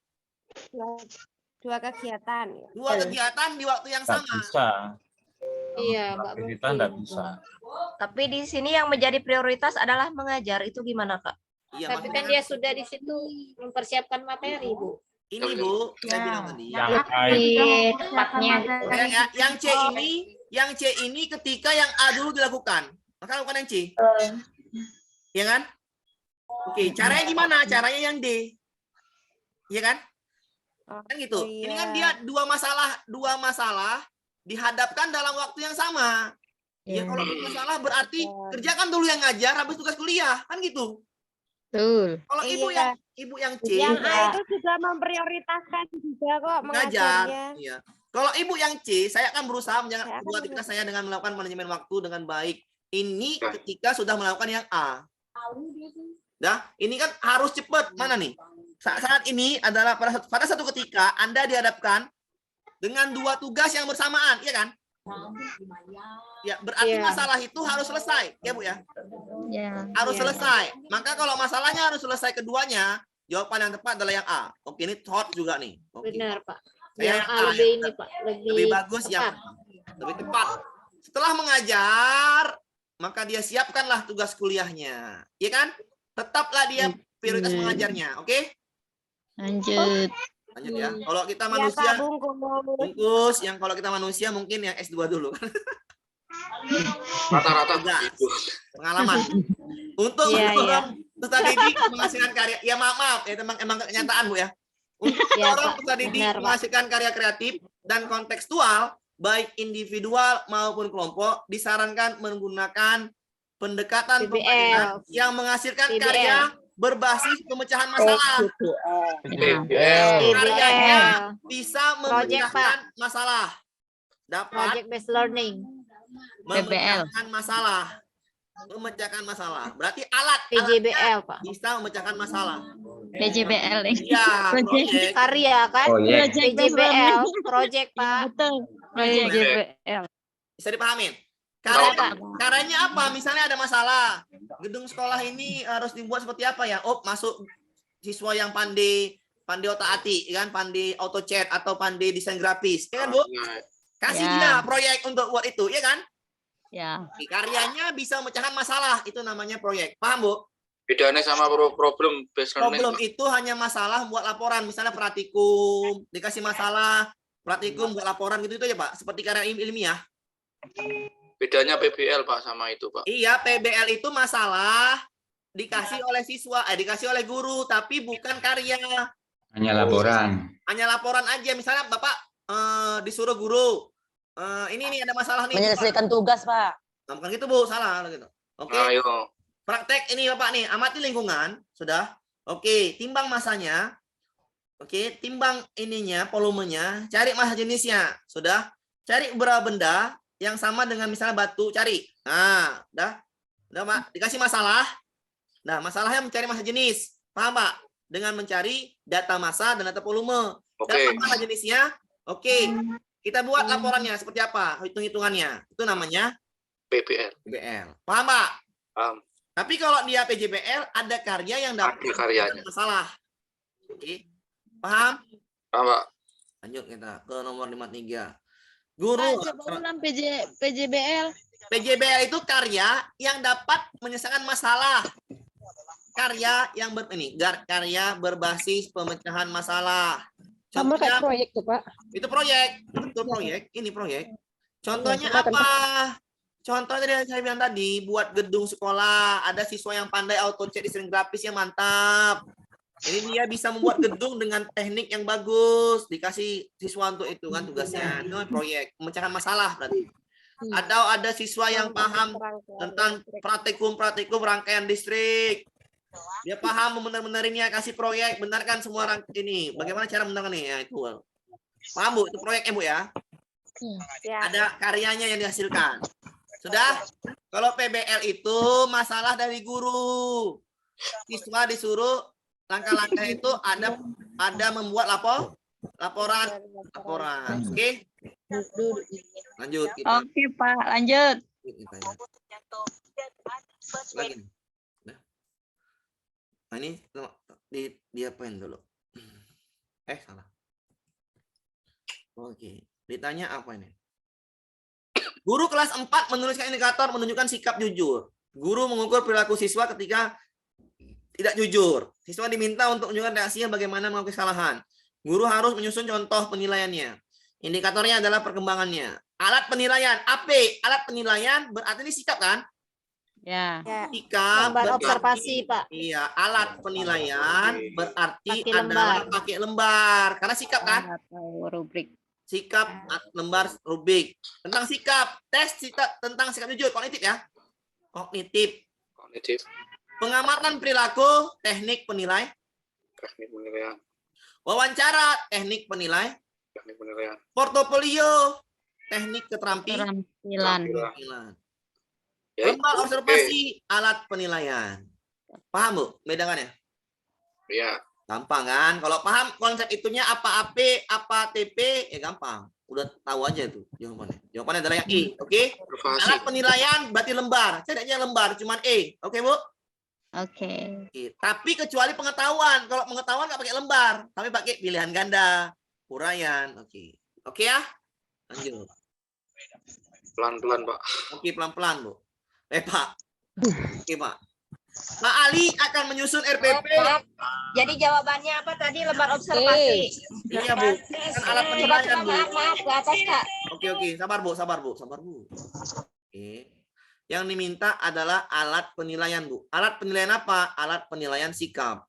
2 kegiatan. 2 kegiatan di waktu yang sama. Bisa. Iya, nggak Kita mungkin. nggak bisa. Tapi di sini yang menjadi prioritas adalah mengajar, itu gimana Kak? Iya, Tapi maksudnya kan dia sudah di situ mempersiapkan materi, Bu. ini Bu, saya bilang tadi. Yang Lebih tepatnya gitu. Yang C ini ketika yang A dulu dilakukan, maka lakukan yang C. Ya kan? Oke, caranya gimana? Caranya yang D. Iya kan? Kan gitu. Ini kan dia dua masalah dihadapkan dalam waktu yang sama. Ya kalau masalah berarti kerjakan dulu yang ngajar habis tugas kuliah, kan gitu. Betul. Kalau ibu yang C Yang A itu juga memprioritaskan juga kok mengajar. mengajarnya. Iya. Kalau ibu yang C, saya akan berusaha buat aktivitas saya dengan melakukan manajemen waktu dengan baik. Ini ketika sudah melakukan yang A. Nah, ini kan harus cepat. Mana nih? Saat ini adalah pada satu ketika Anda dihadapkan dengan 2 tugas yang bersamaan, iya kan? Ya, berarti masalah itu harus selesai, ya Bu ya. Ya. Harus Iya. selesai. Maka kalau masalahnya harus selesai keduanya, jawaban yang tepat adalah yang A. Oke, ini hot juga nih. Oke. Benar, Pak. Saya Yang A yang lebih ini, Pak. lebih bagus yang tepat. lebih tepat. Setelah mengajar, maka dia siapkanlah tugas kuliahnya. Iya kan? Tetaplah dia prioritas mengajarnya. Oke? Lanjut. Lanjut ya. Kalau kita Ya, manusia, Kak, bungkus. bungkus. Yang kalau kita manusia mungkin yang S2 dulu. Rata-rata Tugas. gitu. Pengalaman. Untuk Iya, mendorong peserta didik menghasilkan karya. Ya maaf ya emang kenyataan Bu ya. Untuk Iya, mendorong Pak. peserta didik Benar, Pak. menghasilkan karya kreatif dan kontekstual baik individual maupun kelompok disarankan menggunakan pendekatan PBL. pembelajaran yang menghasilkan PBL. karya berbasis pemecahan masalah. PBL. Karyanya PBL. bisa Project, memecahkan masalah. Dapat Project based learning. memecahkan masalah. Memecahkan masalah. Berarti alat PJBL, Pak. bisa memecahkan masalah. PJBL ini. Iya, project. Karya kan? Proyek. PJBL, project, Pak. Betul. PJBL. Bisa dipahamin? Iya, Pak. Karyanya apa? Misalnya ada masalah. Gedung sekolah ini harus dibuat seperti apa ya? Oh, masuk siswa yang pandai otak-atik, kan? Pandai AutoCAD atau pandai desain grafis. Ya kan, Bu? Kasih Ya. dia proyek untuk buat itu, ya kan? Ya. Karyanya bisa memecahkan masalah. Itu namanya proyek. Paham, Bu? Bedanya sama problem based learning. Problem itu hanya masalah buat laporan. Misalnya praktikum, dikasih masalah, praktikum buat laporan gitu itu aja, Pak. Seperti karya ilmiah. Bedanya PBL Pak sama itu Pak. Iya, PBL itu masalah dikasih oleh siswa, dikasih oleh guru, tapi bukan karya. Hanya laporan. Hanya laporan aja. Misalnya Bapak disuruh guru, ini nih ada masalah nih. Menyelesaikan tugas, Pak. Nah, bukan gitu, Bu. Salah gitu. Oke. Ayo. Praktek ini Bapak nih, amati lingkungan, sudah. Oke, timbang masanya. Oke, timbang ininya, volumenya, cari massa jenisnya, sudah. Cari beberapa benda yang sama dengan misalnya batu, cari. Nah, udah Pak, dikasih masalah. Nah, masalahnya mencari massa jenis. Paham, Pak? Dengan mencari data massa dan data volume. Oke. Dapat massa jenisnya. Oke. Kita buat laporannya seperti apa? Hitung-hitungannya. Itu namanya PBL. PBL. Paham, Pak? Paham. Tapi kalau dia PJBL ada karya yang dapat Ada karyanya. masalah. Oke. Paham? Paham Pak. Lanjut kita ke nomor 53. Guru. PJBL. PJBL itu karya yang dapat menyelesaikan masalah. Karya yang karya berbasis pemecahan masalah. Sama Contohnya, kayak proyek tuh, Pak. itu proyek. Betul proyek. Ini proyek. Contohnya apa? Contohnya tadi saya bilang tadi, buat gedung sekolah, ada siswa yang pandai AutoCAD desain grafis yang mantap. Ini dia bisa membuat gedung dengan teknik yang bagus, dikasih siswa untuk itu kan tugasnya. Itu proyek, memecahkan masalah berarti. Atau ada siswa yang paham tentang praktikum rangkaian distrik. Dia paham benar-benarnya, kasih proyek, benarkan semua ini. Bagaimana cara benarkan nih? Ya, itu. Paham, Bu? Itu proyeknya, Bu ya? Ada karyanya yang dihasilkan. Sudah? Kalau PBL itu masalah dari guru. Siswa disuruh langkah-langkah itu ada membuat laporan. Oke? Lanjut kita. Oke, Pak. Lanjut. Lagi. Nah, ini diapain dulu? Salah. Oke. Ditanya apa ini? Guru kelas 4 menuliskan indikator menunjukkan sikap jujur. Guru mengukur perilaku siswa ketika tidak jujur. Siswa diminta untuk menunjukkan reaksinya bagaimana mengakui kesalahan. Guru harus menyusun contoh penilaiannya. Indikatornya adalah perkembangannya. Alat penilaian. AP. Alat penilaian berarti ini sikap kan? Ya. Sikap Lembar observasi, Pak. Iya, alat penilaian berarti Pakai adalah lembar. pakai lembar. Karena sikap kan? Atau rubrik. Sikap lembar rubrik. Tentang sikap, tes sikap tentang sikap jujur, kognitif ya. Kognitif. Pengamatan perilaku, teknik penilai. Teknik penilaian. Wawancara, teknik penilai. Teknik penilaian. Portofolio, teknik keterampilan. Keterampilan. Ya, Lembar itu. observasi, alat penilaian. Paham, Bu? Bedakannya? Iya. Gampang kan? Kalau paham konsep itunya apa AP, apa TP, ya gampang. Udah tahu aja itu jawabannya. Jawabannya adalah yang E. Oke? Alat penilaian berarti lembar. Cari aja lembar, cuman E. Oke, Bu? Oke. Oke. Tapi kecuali pengetahuan. Kalau pengetahuan nggak pakai lembar, tapi pakai pilihan ganda, uraian. Oke. Oke ya? Lanjut. Pelan-pelan, Pak. Oke, pelan-pelan, Bu. Pak. Oke, Pak. Pak Ali akan menyusun RPP. Jadi jawabannya apa tadi? Lembar observasi. Iya, Bu. Kan alat penilaian, Bu. Maaf, ke atas, Kak. Oke. Sabar, Bu. Oke. Yang diminta adalah alat penilaian, Bu. Alat penilaian apa? Alat penilaian sikap.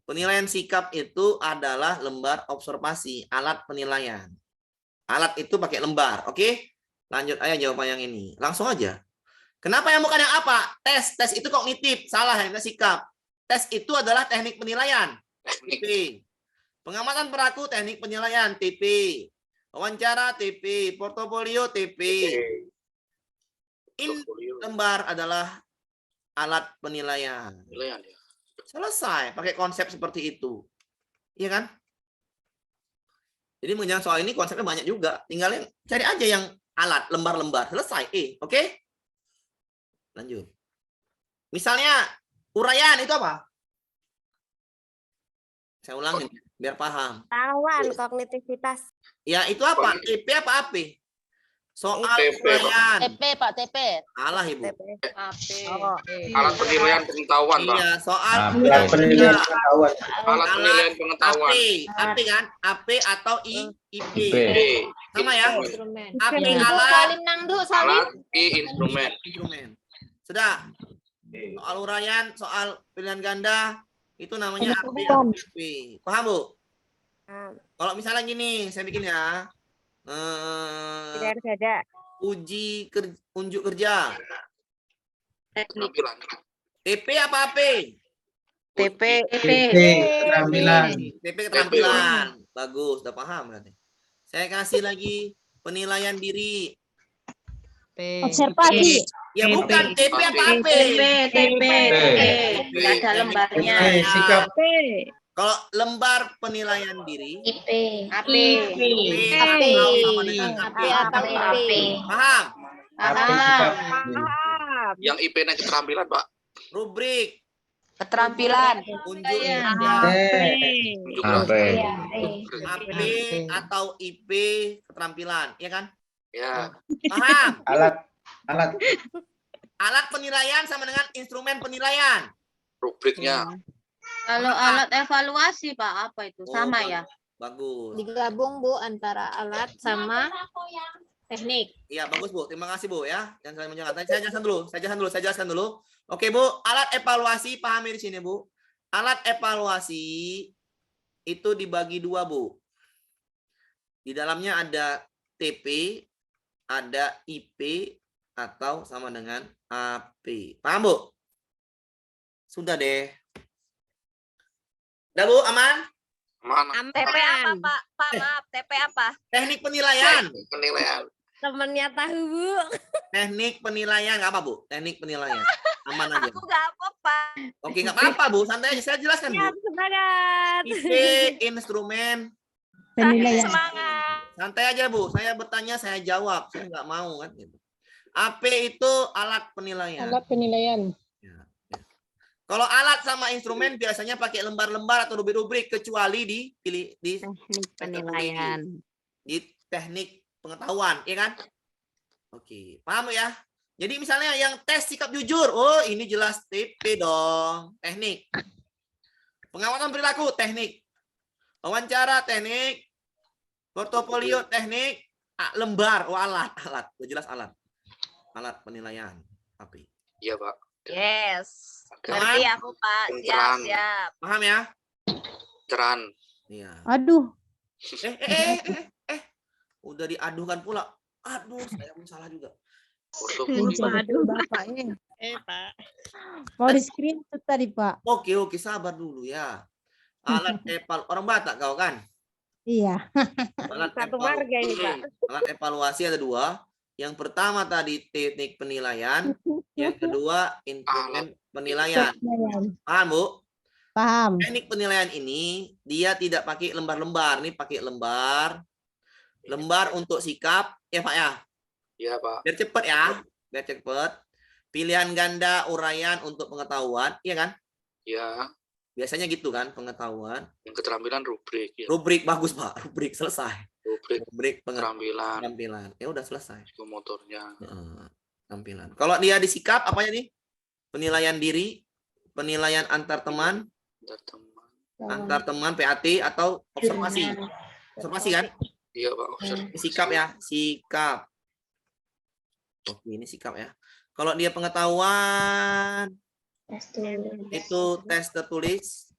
Penilaian sikap itu adalah lembar observasi, alat penilaian. Alat itu pakai lembar, oke? Lanjut aja jawaban yang ini. Langsung aja. Kenapa yang bukan yang apa? Tes itu kognitif. Salah, yang sikap. Tes itu adalah teknik penilaian. TP. Pengamatan perilaku teknik penilaian. TP. Wawancara TP. Portofolio TP. Lembar adalah alat penilaian. Selesai. Pakai konsep seperti itu. Iya kan? Jadi mengenai soal ini konsepnya banyak juga. Tinggal yang cari aja yang alat, lembar-lembar. Selesai. Oke? Lanjut. Misalnya uraian itu apa? Saya ulangin biar paham. Pengetahuan kognitivitas. Ya itu apa? TP apa AP? Soal uraian. TP, Pak, TP. Salah, Ibu. Alat penilaian pengetahuan, Pak. Iya, soal Alat penilaian pengetahuan. Alat penilaian pengetahuan. AP kan? AP atau IP. Sama ya? Instrumen. AP Salim Nangdu, Alat instrumen. Sudah. Soal uraian, soal pilihan ganda itu namanya AP. Paham, Bu? Kalau misalnya gini, saya bikin ya. Unjuk kerja. TP apa AP? TP. TP keterampilan. Bagus, udah paham berarti. Saya kasih lagi penilaian diri. Observasi. Ya bukan TP apa AP? TP. Nggak ada lembarnya. Sikap. Kalau lembar penilaian diri, IP. AP. sama dengan AP. Paham? Yang IP-nya keterampilan, Pak. Rubrik. Keterampilan. Unjuk AP atau IP keterampilan, ya kan? Ya. Paham? Alat Penilaian sama dengan instrumen penilaian. Rubriknya. Kalau alat evaluasi, Pak, apa itu? Sama ya? Bagus. Digabung, Bu, antara alat sama teknik. Iya, bagus, Bu. Terima kasih, Bu, ya. Yang saling menjelaskan. Saya jelaskan dulu. Oke, Bu. Alat evaluasi, pahami di sini, Bu. Alat evaluasi itu dibagi dua, Bu. Di dalamnya ada TP, ada IP, atau sama dengan AP. Paham, Bu? Sudah deh. Udah, Bu, aman? TP apa, Pak? Maaf, TP apa? Teknik penilaian. Temennya tahu, Bu. Teknik penilaian nggak apa, Bu? Teknik penilaian. Aman aja. Aku nggak apa-apa. Oke, nggak apa-apa, Bu. Santai aja. Saya jelaskan, Bu. Semangat. IP, instrumen. Penilaian. Semangat. Santai aja, Bu. Saya bertanya, saya jawab. Saya nggak mau, kan. Gitu. AP itu alat penilaian. Alat penilaian. Kalau alat sama instrumen biasanya pakai lembar-lembar atau rubrik-rubrik, kecuali di Penilaian. di teknik pengetahuan, ya kan? Oke, paham ya? Jadi misalnya yang tes sikap jujur, oh ini jelas TP dong, teknik. Pengamatan perilaku, teknik. Wawancara, teknik. Portofolio, teknik. Lembar, oh alat, udah jelas alat. Alat penilaian, tapi. Iya, Pak. Yes. Ngerti aku, Pak. Siap. Paham ya? Ceran. Iya. Aduh. Udah diadukan pula. Aduh, saya pun salah juga. Aduh, Bapaknya. Pak. Mau di screenshot tadi, Pak. Oke, sabar dulu ya. Alat orang Batak kau kan? Iya. Satu marga ini, Pak. Alat evaluasi ada dua. Yang pertama tadi teknik penilaian, yang kedua instrumen penilaian. Paham, Bu? Paham. Teknik penilaian ini dia tidak pakai lembar-lembar, ini pakai lembar. Lembar untuk sikap, ya Pak ya. Iya, Pak. Biar cepet ya, biar cepet. Pilihan ganda uraian untuk pengetahuan, iya kan? Ya, Biasanya gitu kan, pengetahuan. yang keterampilan rubrik ya. Rubrik bagus Pak, rubrik selesai. Rubrik Rubrik keterampilan penampilan. Ya udah selesai. motornya. Tampilan. Kalau dia disikap apanya nih? Penilaian diri, penilaian antar teman, antar teman PAT atau observasi. Observasi kan? Iya, Pak. Sikap ya, sikap. Oke, ini sikap ya. Kalau dia pengetahuan itu tes tertulis,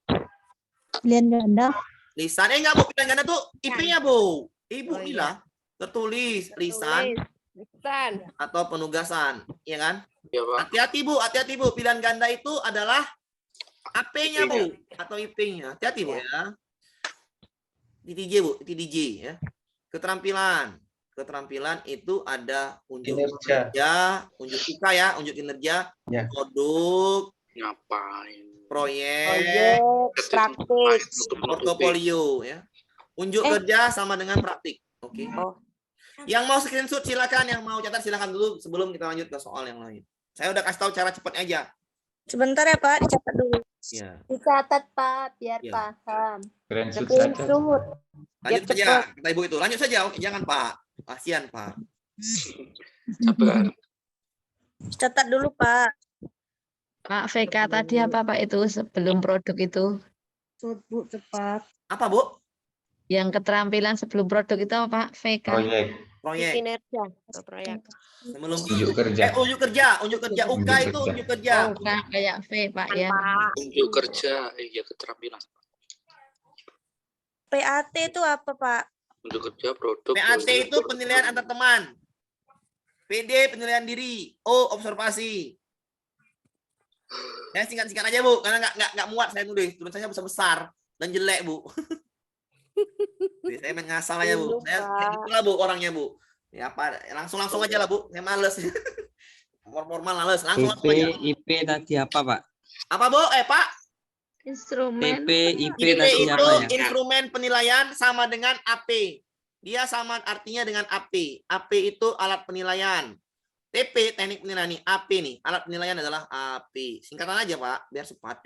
Pilihan ganda. lisan. Enggak Bu, pilihan ganda tuh IP-nya Bu. Ibu bilang tertulis, lisan atau penugasan, ya kan? Iya, Pak. Hati-hati Bu, pilihan ganda itu adalah AP-nya Bu atau IP-nya. Hati-hati Bu ya. Di DJ Bu, di DJ ya. Keterampilan itu ada unjuk kinerja, unjuk IKA ya, unjuk kinerja, produk, Ngapain? proyek, praktik. portofolio ya. Unjuk kerja sama dengan praktik. Oke. Yang mau screenshot silakan, yang mau catat silakan dulu sebelum kita lanjut ke soal yang lain. Saya udah kasih tahu cara cepat aja. Sebentar ya Pak, dicatat dulu. Ya. Dicatat Pak, biar Iya. paham. Screenshot saja. Lanjut saja, kata Ibu itu. Lanjut saja, oke, jangan Pak. Kasihan Pak. Sabar. Catat dulu Pak. Pak VK tadi apa Pak itu sebelum produk itu? Bu, cepat. Apa Bu? Yang keterampilan sebelum produk itu apa Pak? VK. Proyek. Kinerja proyek. Sebelum Unjuk kerja. unjuk kerja. UK itu unjuk kerja. Oh, kayak V Pak ya. Unjuk kerja, iya keterampilan. PAT itu apa Pak? Unjuk kerja produk. PAT itu penilaian antar teman. PD penilaian diri. O observasi. Saya singkat-singkat aja Bu, karena nggak muat saya nulis. Tulisannya besar-besar dan jelek Bu. Jadi saya main ngasal aja Bu. Saya kayak gitulah Bu orangnya Bu. Ya apa langsung aja lah Bu. Saya males. Formal males. Langsung aja. IP tadi apa Pak? Apa Bu? Pak? Instrumen. IP IP tadi itu apa ya? instrumen penilaian sama dengan AP. Dia sama artinya dengan AP. AP itu alat penilaian. TP teknik penilaian nih. AP nih. Alat penilaian adalah AP. Singkatan aja Pak, biar cepat.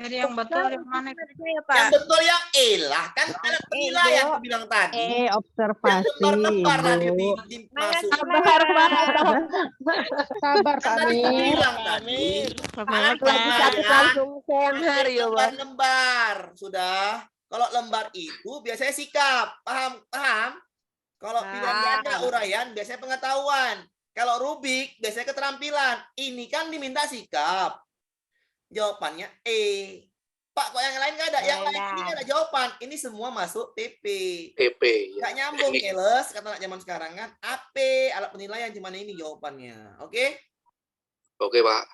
Jadi yang betul yang mana? Yang betul yang lah kan alat penilaian aku bilang tadi. Observasi. Lembar tadi masuk. Sabar Pak Amir. Bilang tadi. Langsung siang hari ya Pak. Lembar sudah. Kalau lembar itu biasanya sikap. Paham? Kalau pilihan ganda uraian biasanya pengetahuan. Kalau rubik biasanya keterampilan. Ini kan diminta sikap. Jawabannya Pak, kok yang lain nggak ada? Yang lain ini nggak ada jawaban. Ini semua masuk TP. TP. Nggak nyambung, keles. Kata anak zaman sekarang kan. AP, alat penilaian. Cuman ini jawabannya. Oke? Oke, Pak.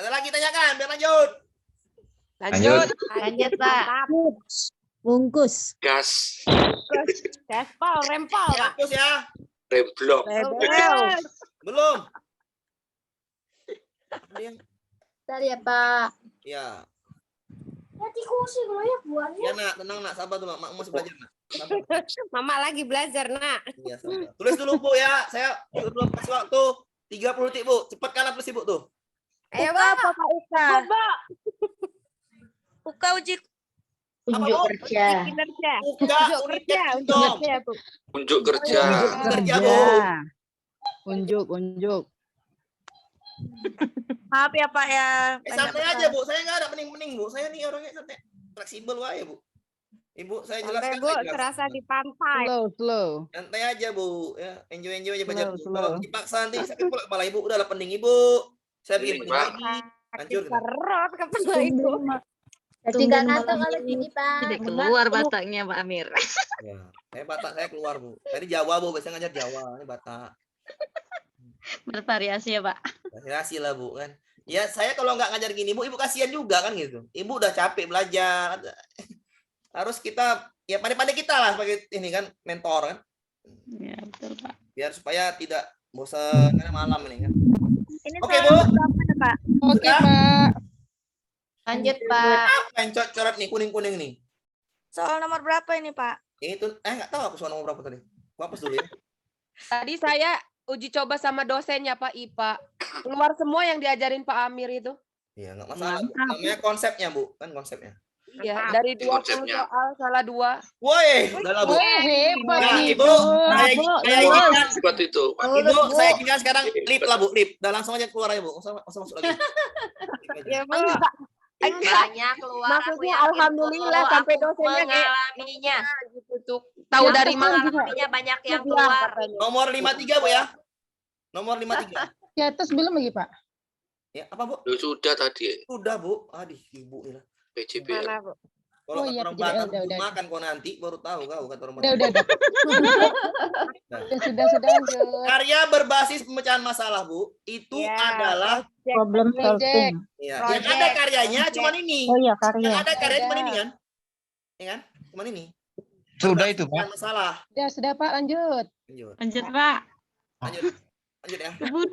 Ada lagi tanyakan? Biar lanjut. Lanjut. Lanjut Pak. Bungkus. Gas. Gaspol, rempol. Hapus ya. Remblok. Belum. Ada yang Bentar ya Pak. ya. Nanti kursi dulu ya buahnya. Ya nak, tenang nak, sabar dulu. Mak masih belajar nak. Sabar. Mama lagi belajar nak. Iya, sabar. Tulis dulu Bu ya. Saya belum kasih waktu 30 detik Bu. Cepat kalah tulis Ibu tuh. Ayo Pak, Uka. Uka uji Unjuk kerja. kinerja. Uka unit Kerja, Bu. Unjuk kerja. kerja Bu. Unjuk. Maaf ya Pak ya. Santai aja Bu. Saya nggak ada pening-pening Bu. Saya nih orangnya santai, fleksibel wae Bu. Ibu saya jelaskan. Bu, serasa di pantai. Slow. Santai aja Bu. Ya, enjoy aja baca. Slow. Kalau dipaksa nanti sakit pula kepala Ibu. Udahlah pening Ibu. Saya bikin pening lagi. Hancur. Serot kepala Ibu. Jadi nggak ngantuk kalau gini Pak. Jadi keluar bataknya Pak Amir. Ya, saya Batak saya keluar Bu. Tadi Jawa Bu, biasanya ngajar Jawa, ini Batak. Bervariasi ya Pak. Variasi lah Bu kan. Ya saya kalau nggak ngajar gini Bu, Ibu kasihan juga kan gitu. Ibu udah capek belajar. Harus kita ya pandai-pandai kita lah sebagai ini kan mentor kan. Ya betul Pak. Biar supaya tidak bosan karena malam ini kan. Ini Oke Bu. Pak. Oke Pak. Lanjut Pak. Apa yang coret nih kuning-kuning nih? Soal nomor berapa ini, Pak? Itu nggak tahu aku soal nomor berapa tadi. Aku hapus dulu ya. Tadi saya uji coba sama dosennya Pak IPA. Keluar semua yang diajarin Pak Amir itu. Iya, nggak masalah. Bu. Namanya konsepnya, Bu. Kan konsepnya. Iya, dari 20 Konsepnya. soal salah 2. Woi, udah lah, Bu. Hebat Nah, nih, Ibu, saya izinkan. Buat itu. Ibu, saya izinkan sekarang lip lah, Bu. Lip. Udah langsung aja keluar aja, Bu. Nggak usah masuk lagi. Ya, Bu. Banyak keluar aku Maksudnya yakin alhamdulillah Bu, sampai aku dosennya kayak mengalaminya. gitu tuh. Tahu Yang dari kesel mana? juga. Mengalaminya banyak yang Bilang keluar. katanya. Nomor 53, Bu ya. Nomor 53. Di atas belum lagi, Pak? Ya, apa, Bu? Loh, sudah tadi Udah, Bu. Aduh, Ibu ini lah. PJBL. Mana, Bu? Kalau Oh, iya, orang PJBL, Batam udah. makan kau nanti baru tahu kau kata orang Udah, Batam. sudah, lanjut. Karya berbasis pemecahan masalah, Bu, itu Ya, adalah Problem solving. ya, yang ada karyanya cuman ini. Oh iya, Yang karya. ada karya cuman ini kan? Ya kan? Cuman ini. Sudah itu, Bukan Pak. masalah. Sudah, Pak, lanjut. Lanjut. Lanjut, Pak. Lanjut. Lanjut ya.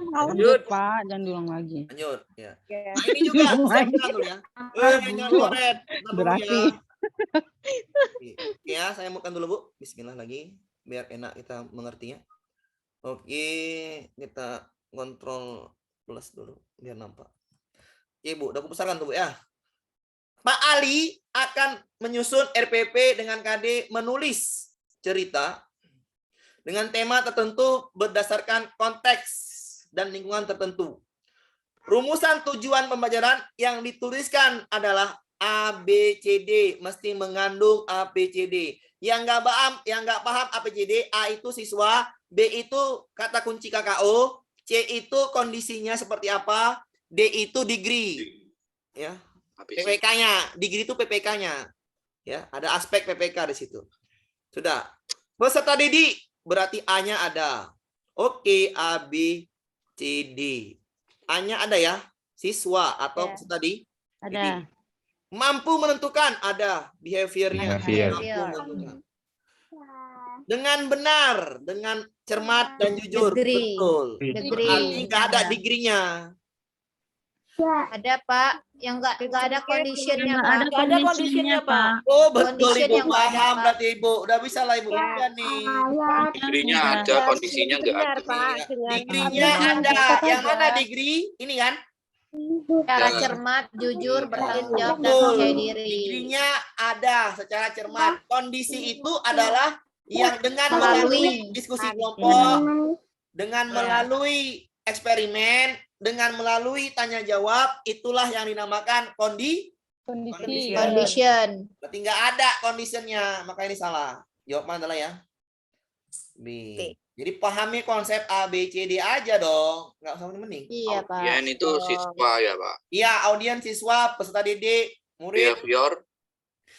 Lanjut, Pak, jangan diulang lagi. Lanjut ya. Ya. Nah, ini juga saya bilang dulu ya. Jangan coret. Bentar dulu Berarti. ya. Oke ya, saya mukan dulu, Bu. Bismillah lagi biar enak kita mengertinya. Oke, kita kontrol plus dulu biar nampak. Oke, Bu, udah aku besarkan tuh, Bu ya. Pak Ali akan menyusun RPP dengan KD menulis cerita dengan tema tertentu berdasarkan konteks dan lingkungan tertentu. Rumusan tujuan pembelajaran yang dituliskan adalah ABCD, mesti mengandung ABCD. Yang nggak paham ABCD, A itu siswa, B itu kata kunci KKO, C itu kondisinya seperti apa, D itu degree. Ya. PPK-nya, degree itu PPK-nya. Ya, ada aspek PPK di situ. Sudah. Peserta didik berarti A-nya ada. Oke, A, B, C, D. A-nya ada ya, siswa atau peserta didik. Ada. Mampu menentukan, ada behavior-nya. Behavior. Mampu menentukan. Dengan benar, dengan cermat dan jujur. Degree. Betul. Degree. Artinya nggak ada degree-nya. Ada, Pak. Yang nggak ada conditionnya, Nggak Pak. ada Nggak ada conditionnya, conditionnya, Pak. Oh, betul Condition Ibu yang nggak ada, paham Pak. berarti Ibu. Udah bisa lah Ibu. Iya nih. Degree-nya ada, kondisinya nggak Benar, ada. Pak. Iya. Dengan Degree-nya ada. Yang mana degree? Ini kan? cara Jangan. cermat, jujur, bertanggung jawab, dan Betul. percaya diri. Degree-nya ada secara cermat. Kondisi itu adalah yang dengan melalui diskusi kelompok, dengan melalui eksperimen, dengan melalui tanya jawab, itulah yang dinamakan Kondisi. Condition. Berarti nggak ada conditionnya, maka ini salah. Jawabannya adalah ya B. Jadi pahami konsep A, B, C, D aja dong. Nggak usah mending. Iya, Pak. Ya, itu siswa ya, Pak. Iya, audiens, siswa, peserta didik, murid. Behavior.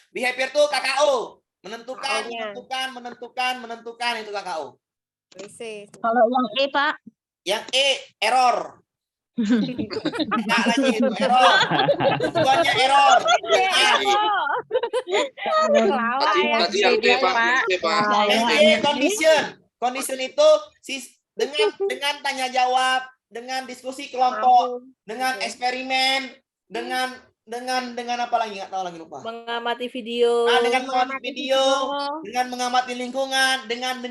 Behavior tuh KKO. Menentukan, KKO-nya. menentukan itu KKO. Kalau yang E, Pak. Yang E, error. Nggak lagi itu error. Tujuannya error. Tadi yang D, Pak. Yang D, Pak. Yang E, condition. Condition itu dengan tanya jawab, dengan diskusi kelompok, dengan eksperimen, dengan apa lagi nggak tahu lagi lupa. Mengamati video. Dengan mengamati video, dengan mengamati lingkungan, dengan.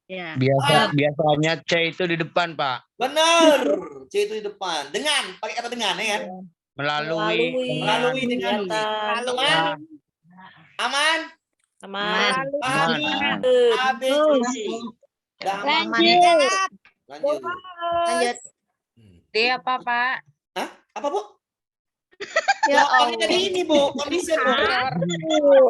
Ya. Biasanya C itu di depan, Pak. Benar. C itu di depan. Dengan, pakai kata dengan ya kan? Melalui dengan. Aman? Aman? Pahami A, B, C, D. Lanjut. D apa, Pak? Hah? Apa, Bu? Ya Oh, ini tadi ini, Bu. Condition, Bu.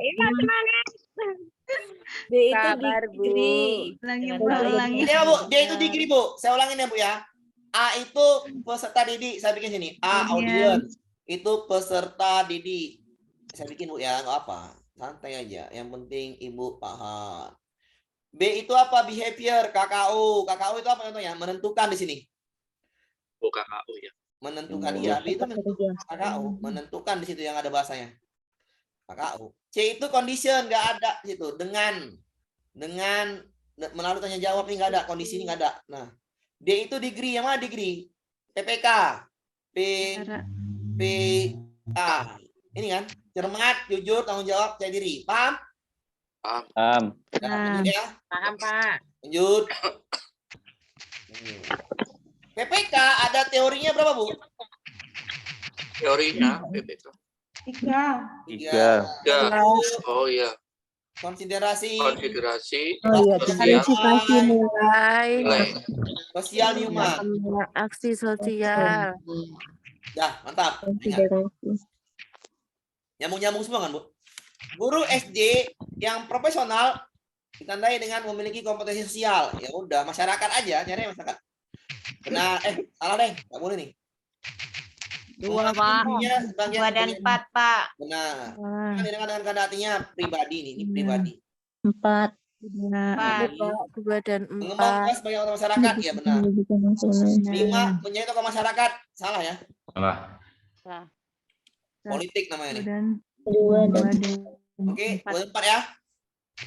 D itu degree. Ulangi. Ini ya, Bu. D itu degree, Bu. Saya ulangin ya, Bu ya. A itu peserta didik. Saya bikin sini. A, audience. Itu peserta didik. Saya bikin, Bu ya. Nggak apa. Santai aja. Yang penting Ibu paham. B itu apa? Behavior. KKO. KKO itu apa contohnya? Menentukan di sini. Oh, KKO ya. Menentukan. Iya, B itu menentukan. KKO. Menentukan di situ yang ada bahasanya. KKO. C itu condition. Nggak ada di situ. Dengan melalui tanya jawab ini nggak ada. Kondisi ini nggak ada. Nah, D itu degree. Yang mana degree? PPK. P A. Ini kan, cermat, jujur, tanggung jawab, percaya diri. Paham? Paham. Nah, lanjut ya. Paham, Pak. Lanjut. PPK ada teorinya berapa, Bu? Teorinya PPK. 3. 3. Oh iya. Konsiderasi. Konsiderasi. Oh iya, Sosial. klarifikasi nilai, Nilai. Sosial human. aksi sosial. Dah, mantap. Nyambung-nyambung semua kan, Bu? Guru SD yang profesional ditandai dengan memiliki kompetensi sosial. Ya udah, masyarakat aja, nyari masyarakat. Benar, salah deh, nggak boleh nih. 2, Pak. 2 dan 4, Pak. Benar. Dengan kata artinya pribadi nih, ini pribadi. 4. 2 dan Mengembangkan sebagai orang masyarakat, ya benar. 5 menjadi tokoh masyarakat, salah ya? Salah. Politik namanya nih. 2 dan Oke, 2 dan 4 ya.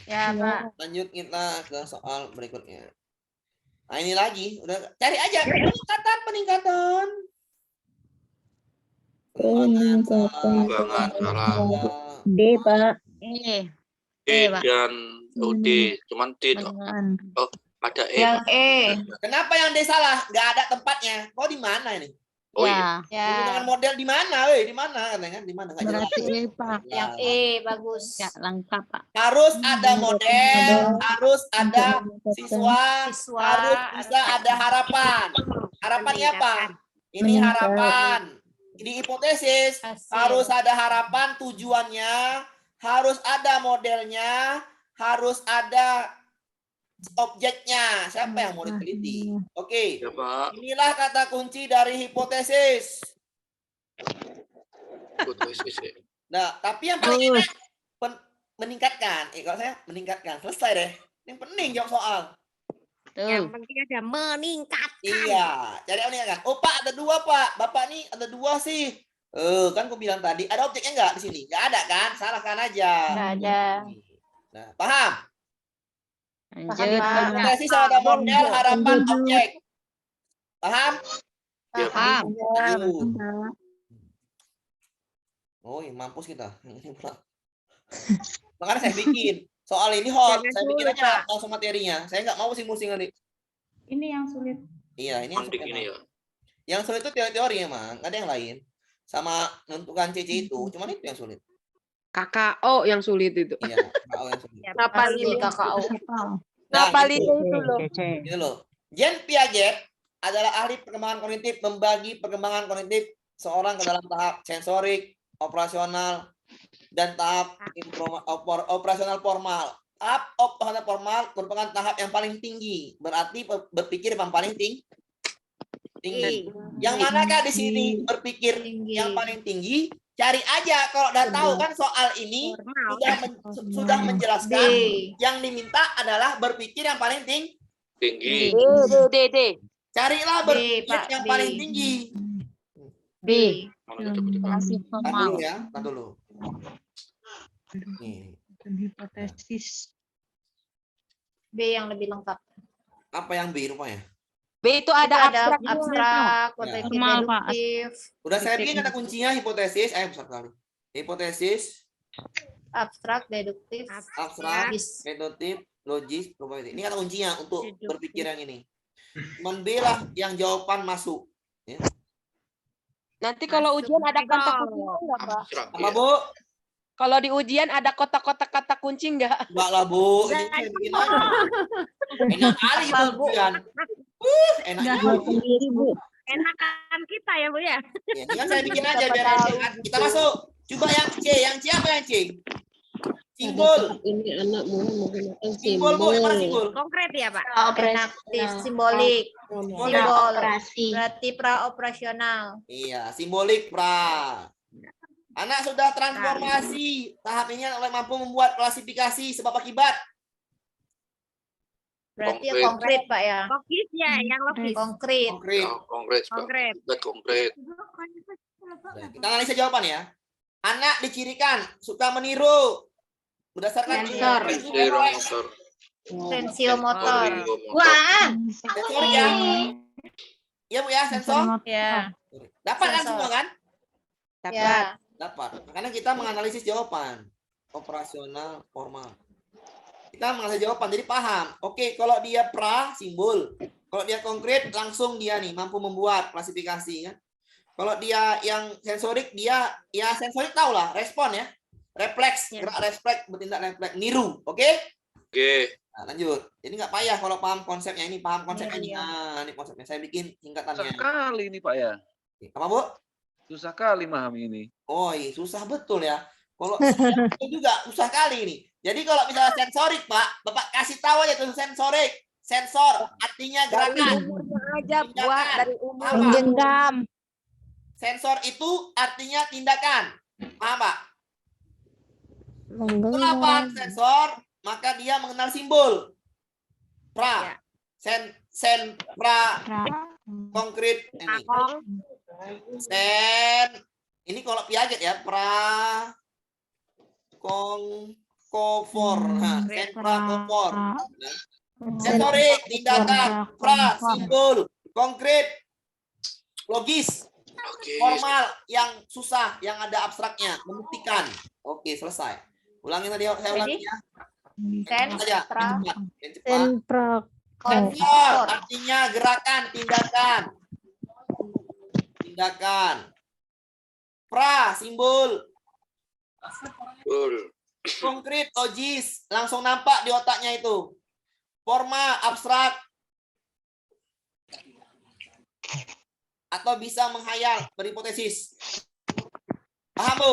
Ya, Pak. Lanjut kita ke soal berikutnya. Nah ini lagi, udah cari aja peningkatan. Pengembangan salah. D, Pak. D dan D, cuman D. Oh, ada E. Yang E. Kenapa yang D salah? Nggak ada tempatnya. Kok di mana ini? Oh iya. Dengan model di mana, weh? Di mana katanya? Di mana? Berarti E, Pak. Yang E bagus. Ya, lengkap, Pak. Harus ada model, harus ada siswa, Siswa. harus bisa ada harapan. Harapannya apa? Ini harapan. Di hipotesis harus ada harapan, tujuannya, harus ada modelnya, harus ada objeknya. Siapa yang mau diteliti? Oke. Ya, Pak. Inilah kata kunci dari hipotesis. Hipotesis ya. Nah, tapi yang paling enak meningkatkan. Kalau saya meningkatkan. Selesai deh. Yang penting jawab soal. Yang penting ada meningkatkan. Iya. Jadi meningkatkan. Oh Pak, ada 2 Pak. Bapak nih ada 2 sih. Kan aku bilang tadi. Ada objeknya nggak di sini? Nggak ada kan? Salahkan aja. Nggak ada. Nah, paham? Lanjut, Pak. Hipotesis ada model, harapan, objek. Paham? Ya, Paham. Oh, mampus kita. Makanya saya bikin. Soal ini hot. Saya bikin aja langsung materinya. Saya nggak mau pusing-pusing nanti. Ini yang sulit. Iya, ini yang Kondik sulit. ini ya. Yang sulit itu teori-teori emang. Nggak ada yang lain. Sama menentukan CC itu. Cuman itu yang sulit. KKO yang sulit itu. Iya, KKO yang sulit. Kenapa Pasti KKO. Kenapa Nah, itu loh? Ini loh. Jean Piaget adalah ahli perkembangan kognitif, membagi perkembangan kognitif seorang ke dalam tahap sensorik, operasional, dan tahap operasional formal. Tahap operasional formal merupakan tahap yang paling tinggi, berarti berpikir yang paling tinggi. Yang manakah di sini berpikir yang paling tinggi? Cari aja kalau udah tahu kan soal ini sudah menjelaskan yang diminta adalah berpikir yang paling tinggi. D. Carilah berpikir yang paling tinggi. B. Tahan dulu ya, tahan dulu. Nih, Hipotesis. B yang lebih lengkap. apa yang B rupanya? B itu ada abstrak. abstrak, potensi Formal, Pak. deduktif, Udah saya bikin kata kuncinya hipotesis, besar kali. Hipotesis, abstrak, deduktif, abstrak, logis. deduktif, logis, probability. Ini kata kuncinya untuk berpikir yang ini. Cuman B lah yang jawaban masuk. Ya. Nanti kalau ujian ada kata kunci enggak, Pak? Abstrak. Apa Ya. Bu? Kalau di ujian ada kotak-kotak kata kunci enggak? Enggak lah Bu, ini saya bikin aja. Enak kali itu ujian. Enak sendiri, Bu. Enakan kita ya, Bu ya. Ya, ini kan saya bikin aja biar sehat. Kita masuk. Coba yang C apa yang C? Simbol. Ini anakmu menggunakan Simbol Bu, yang mana simbol? Konkret ya, Pak. Operasi. Enaktif, simbolik. Simbol. Operasi. Berarti praoperasional. Iya, simbolik pra. Anak sudah transformasi. Tahap ini oleh mampu membuat klasifikasi sebab akibat. Berarti yang konkret, Pak ya. Logis ya, yang logis. Konkret. Konkret. Oh, konkret, Pak. Konkret. Buat konkret. Nah, kita analisa jawaban ya. Anak dicirikan suka meniru berdasarkan Sensor. Motor. Sensio motor. Wah, sensor ya. Iya Bu ya, sensor. Ya. Dapat kan Sensor. semua kan? Ya. Dapat. Makanya kita menganalisis jawaban. Operasional formal. Kita menganalisis jawaban, jadi paham. Oke, kalau dia pra, simbol. Kalau dia konkret, langsung dia nih mampu membuat klasifikasi kan. Kalau dia yang sensorik, dia ya sensorik tahu lah, respon ya. Refleks, gerak refleks, bertindak refleks, niru. Oke? Oke. Nah, lanjut. Jadi nggak payah kalau paham konsepnya ini, paham konsepnya ini. Nah, ini konsepnya. Saya bikin singkatannya. Susah kali ini Pak ya. Apa, Bu? Susah kali memahami ini. Oh, iya, susah betul ya. Kalau saya itu juga susah kali ini. Jadi kalau misalnya sensorik, Pak, Bapak kasih tahu aja tuh sensorik. Sensor artinya gerakan. Aja buat dari umur. Menggenggam. Sensor itu artinya tindakan. Paham, Pak? Setelah sensor, maka dia mengenal simbol. Pra. Sen pra konkret ini. Sen ini kalau Piaget ya, pra kofor. Nah, sen pra kofor. Sensorik, tindakan, pra, simbol, konkret, logis, formal, yang susah, yang ada abstraknya, membuktikan. Oke, selesai. Ulangin tadi, saya ulangi ya. Sensor, artinya gerakan, tindakan. Tindakan. Pra, simbol. Konkret, logis, langsung nampak di otaknya itu. Formal, abstrak, atau bisa menghayal, berhipotesis. Paham, Bu?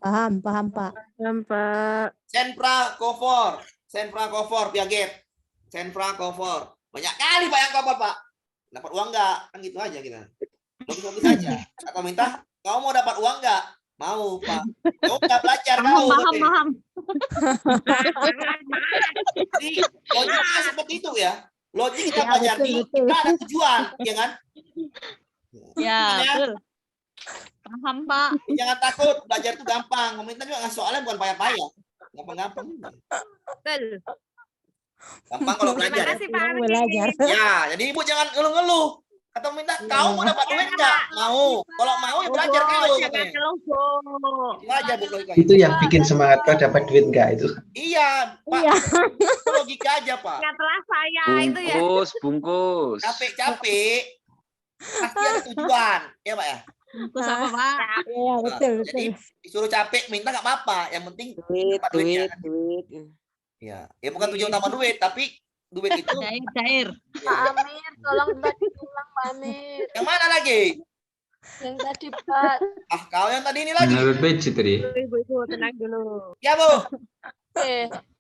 Paham, Pak. Paham, Pak. Senpra cover, Piaget. Senpra cover. Banyak kali Pak yang cover, Pak. Dapat uang nggak? Kan gitu aja kita. Logis aja. Atau minta, kamu mau dapat uang nggak? Mau, Pak. Kamu nggak belajar, Paham. Jadi logiknya seperti itu ya. Logik kita pelajari, kita ada tujuan, ya kan? Ya, betul. Paham, Pak. Jangan takut, belajar itu gampang. Pemerintah juga ngasih soalnya bukan payah-payah. Gampang-gampang. Betul. Gampang kalau belajar. Terima kasih, Pak Amir. Ya, jadi Ibu jangan ngeluh-ngeluh. Kata pemerintah, kau mau dapat duit enggak? Mau. Kalau mau ya belajar kau. Belajar, Bu. Itu yang bikin semangat Pak dapat duit enggak itu? Iya, Pak. Itu logika aja, Pak. Ingatlah saya itu ya. Bungkus. Capek-capek. Pasti ada tujuan. Ya, Pak ya? Bungkus apa, Pak? Iya, betul. Jadi disuruh capek, minta nggak apa-apa. Yang penting dapat duitnya. Ya, ya bukan tujuan utama duit, tapi duit itu Cair. Pak Amir, tolong tadi ulang Pak Amir. yang mana lagi? Yang tadi Pak. Ah, kau yang tadi ini lagi. Ibu, tenang dulu. Ya, Bu.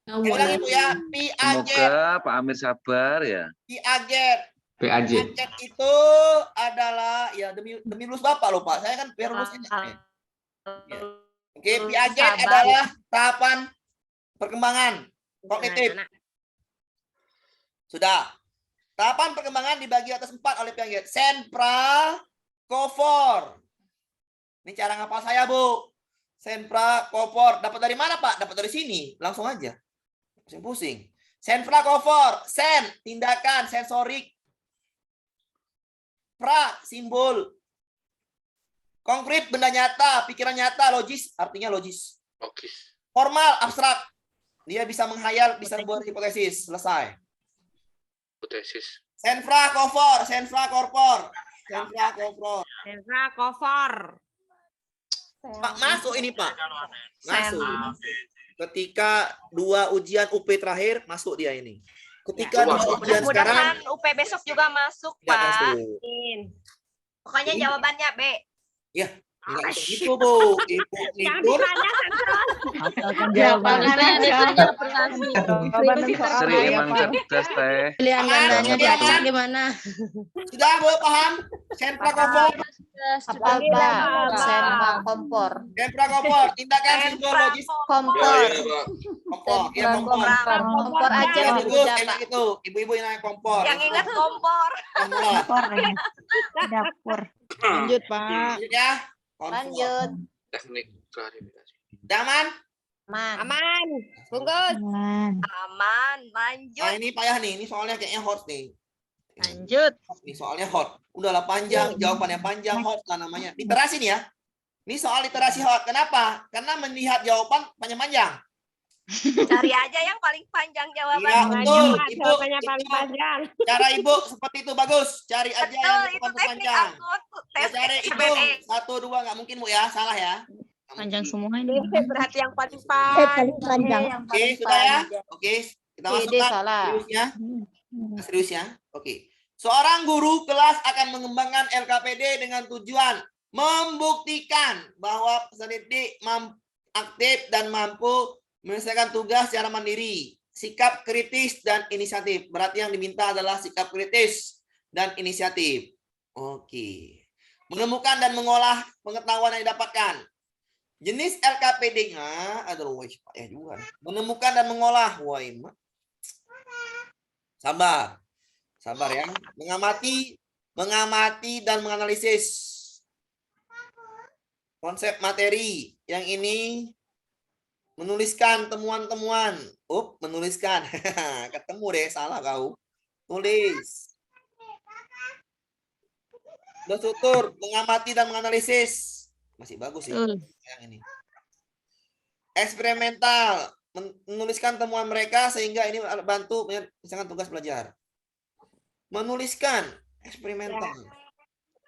Kamu Ulang Ibu ya. Piaget. Semoga Pak Amir sabar ya. Piaget. PAJ. Piaget itu adalah ya demi lulus Bapak loh, Pak. Saya kan biar lulus ini. Ya. Oke, Piaget adalah tahapan perkembangan kognitif. Sudah. Tahapan perkembangan dibagi atas 4 oleh Piaget. Senpra, cofor. Ini cara ngapal saya, Bu. Senpra, cofor. Dapat dari mana, Pak? Dapat dari sini. Langsung aja. Pusing-pusing. Senpra, cofor. Sen, tindakan, sensorik. Pra, simbol. Konkret, benda nyata. Pikiran nyata, logis. Artinya logis. Formal, abstrak. Dia bisa menghayal, bisa membuat hipotesis. Selesai. Hipotesis. Senfra cover, senfra korpor. Senfra cover. Senfra cover. Pak, masuk ini, Pak. Masuk. Ketika 2 ujian UP terakhir, masuk dia ini. Ketika 2 ujian sekarang, Mudah-mudahan UP besok juga masuk, ya, Pak. masuk. Pokoknya jawabannya B. Ya, enggak gitu, Bu. Ibu libur. Sering emang cerdas teh. Pilihan gandanya Jackson gimana? Sudah, Bu, paham? Senfra cover. Sentra kompor. Senfra cover. Tindakan simbol logis. Kompor. Kompor. Ya, kompor. Kompor aja Ya, Bu. bagus, enak itu. Ibu-ibu yang naik kompor. Yang ingat kompor. Dapur. Lanjut, Pak. Lanjut ya. Lanjut. Teknik klarifikasi. Aman? Aman. Bungkus. Aman. Lanjut. Nah, ini payah nih. Ini soalnya kayaknya hot nih. Lanjut. Ini soalnya hot. Udahlah panjang, jawabannya panjang, hot lah namanya. Literasi nih ya. Ini soal literasi HOT. Kenapa? Karena melihat jawaban panjang-panjang. Cari aja yang paling panjang Iya, jawabannya. betul. Pak, Ibu, jawabannya paling itu panjang. cara Ibu seperti itu bagus. Cari aja Betul, yang itu jawaban teknik panjang. aku waktu tes Cari itu SBMPTN. 1, 2 nggak mungkin Bu ya, salah ya. Nggak Panjang mungkin. semua ini. Berarti yang paling paling panjang. Yang Oke, paling sudah ya. panjang. Oke, kita Ide masukkan salah. seriusnya. Serius ya. Oke. Seorang guru kelas akan mengembangkan LKPD dengan tujuan membuktikan bahwa peserta didik aktif dan mampu menyelesaikan tugas secara mandiri, sikap kritis dan inisiatif. Berarti yang diminta adalah sikap kritis dan inisiatif. Oke. Menemukan dan mengolah pengetahuan yang didapatkan. Jenis LKPD-nya, aduh, ya juga. Menemukan dan mengolah, wah ini. Sabar. Sabar ya. Mengamati dan menganalisis konsep materi. Yang ini menuliskan temuan-temuan. Menuliskan. Ketemu deh, salah kau. Tulis. Berstruktur, mengamati dan menganalisis. Masih bagus sih. Yang ini. Eksperimental, menuliskan temuan mereka sehingga ini bantu menyelesaikan tugas belajar. Menuliskan, eksperimental.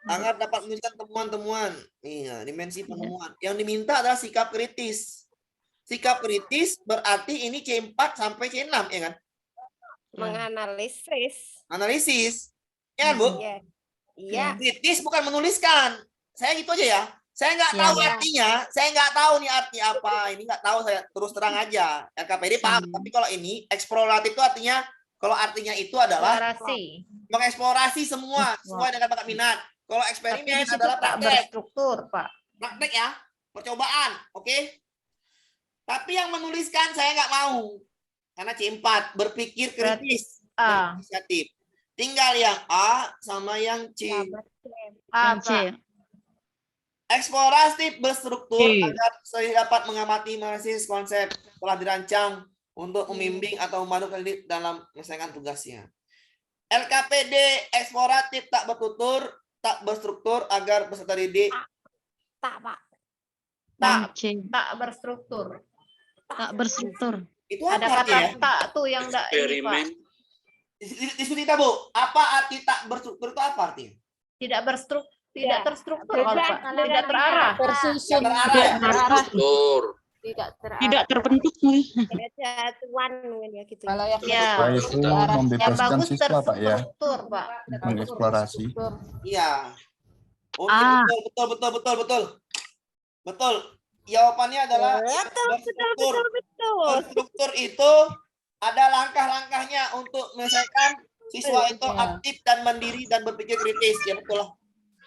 Agar dapat menuliskan temuan-temuan. Iya, dimensi penemuan. Yang diminta adalah sikap kritis. Sikap kritis berarti ini C4 sampai C6, ya kan? Menganalisis. Analisis. Ya, Bu? Iya. Kritis bukan menuliskan. Saya gitu aja ya. Saya nggak tahu artinya. Saya nggak tahu nih arti apa. Ini nggak tahu, saya terus terang aja. LKPD paham. Tapi kalau ini, eksploratif itu artinya, kalau artinya itu adalah mengeksplorasi semua dengan bakat minat. Kalau eksperimen adalah praktek. Berstruktur, Pak. Praktek ya, percobaan, oke? Tapi yang menuliskan saya nggak mau. Karena C4, berpikir kritis. Inisiatif. Tinggal yang A sama yang C. Yang C. Eksploratif berstruktur agar saya dapat mengamati analisis konsep telah dirancang untuk membimbing atau membantu pendidik dalam menyelesaikan tugasnya. LKPD eksploratif tak berstruktur agar peserta didik Tak, Pak. Tak berstruktur. Tak berstruktur. Itu apa Ada kata artinya? tak tuh yang enggak ini, Pak. Diskusi kita, Bu. Apa arti tak berstruktur itu apa artinya? Tidak berstruktur, tidak terstruktur, Beda, Pak. kalau Tidak yang terarah. tersusun. Struktur. Tidak terarah. Tidak terbentuk. Kesatuan mungkin ya gitu. Kalau yang Ya. Supaya itu Yang membebaskan bagus siswa, Pak ya, terstruktur, Pak. mengeksplorasi. Iya. Oh, iya, betul. Jawabannya adalah berstruktur. Berstruktur itu ada langkah-langkahnya untuk menyelesaikan siswa itu aktif dan mandiri dan berpikir kritis. Ya betul.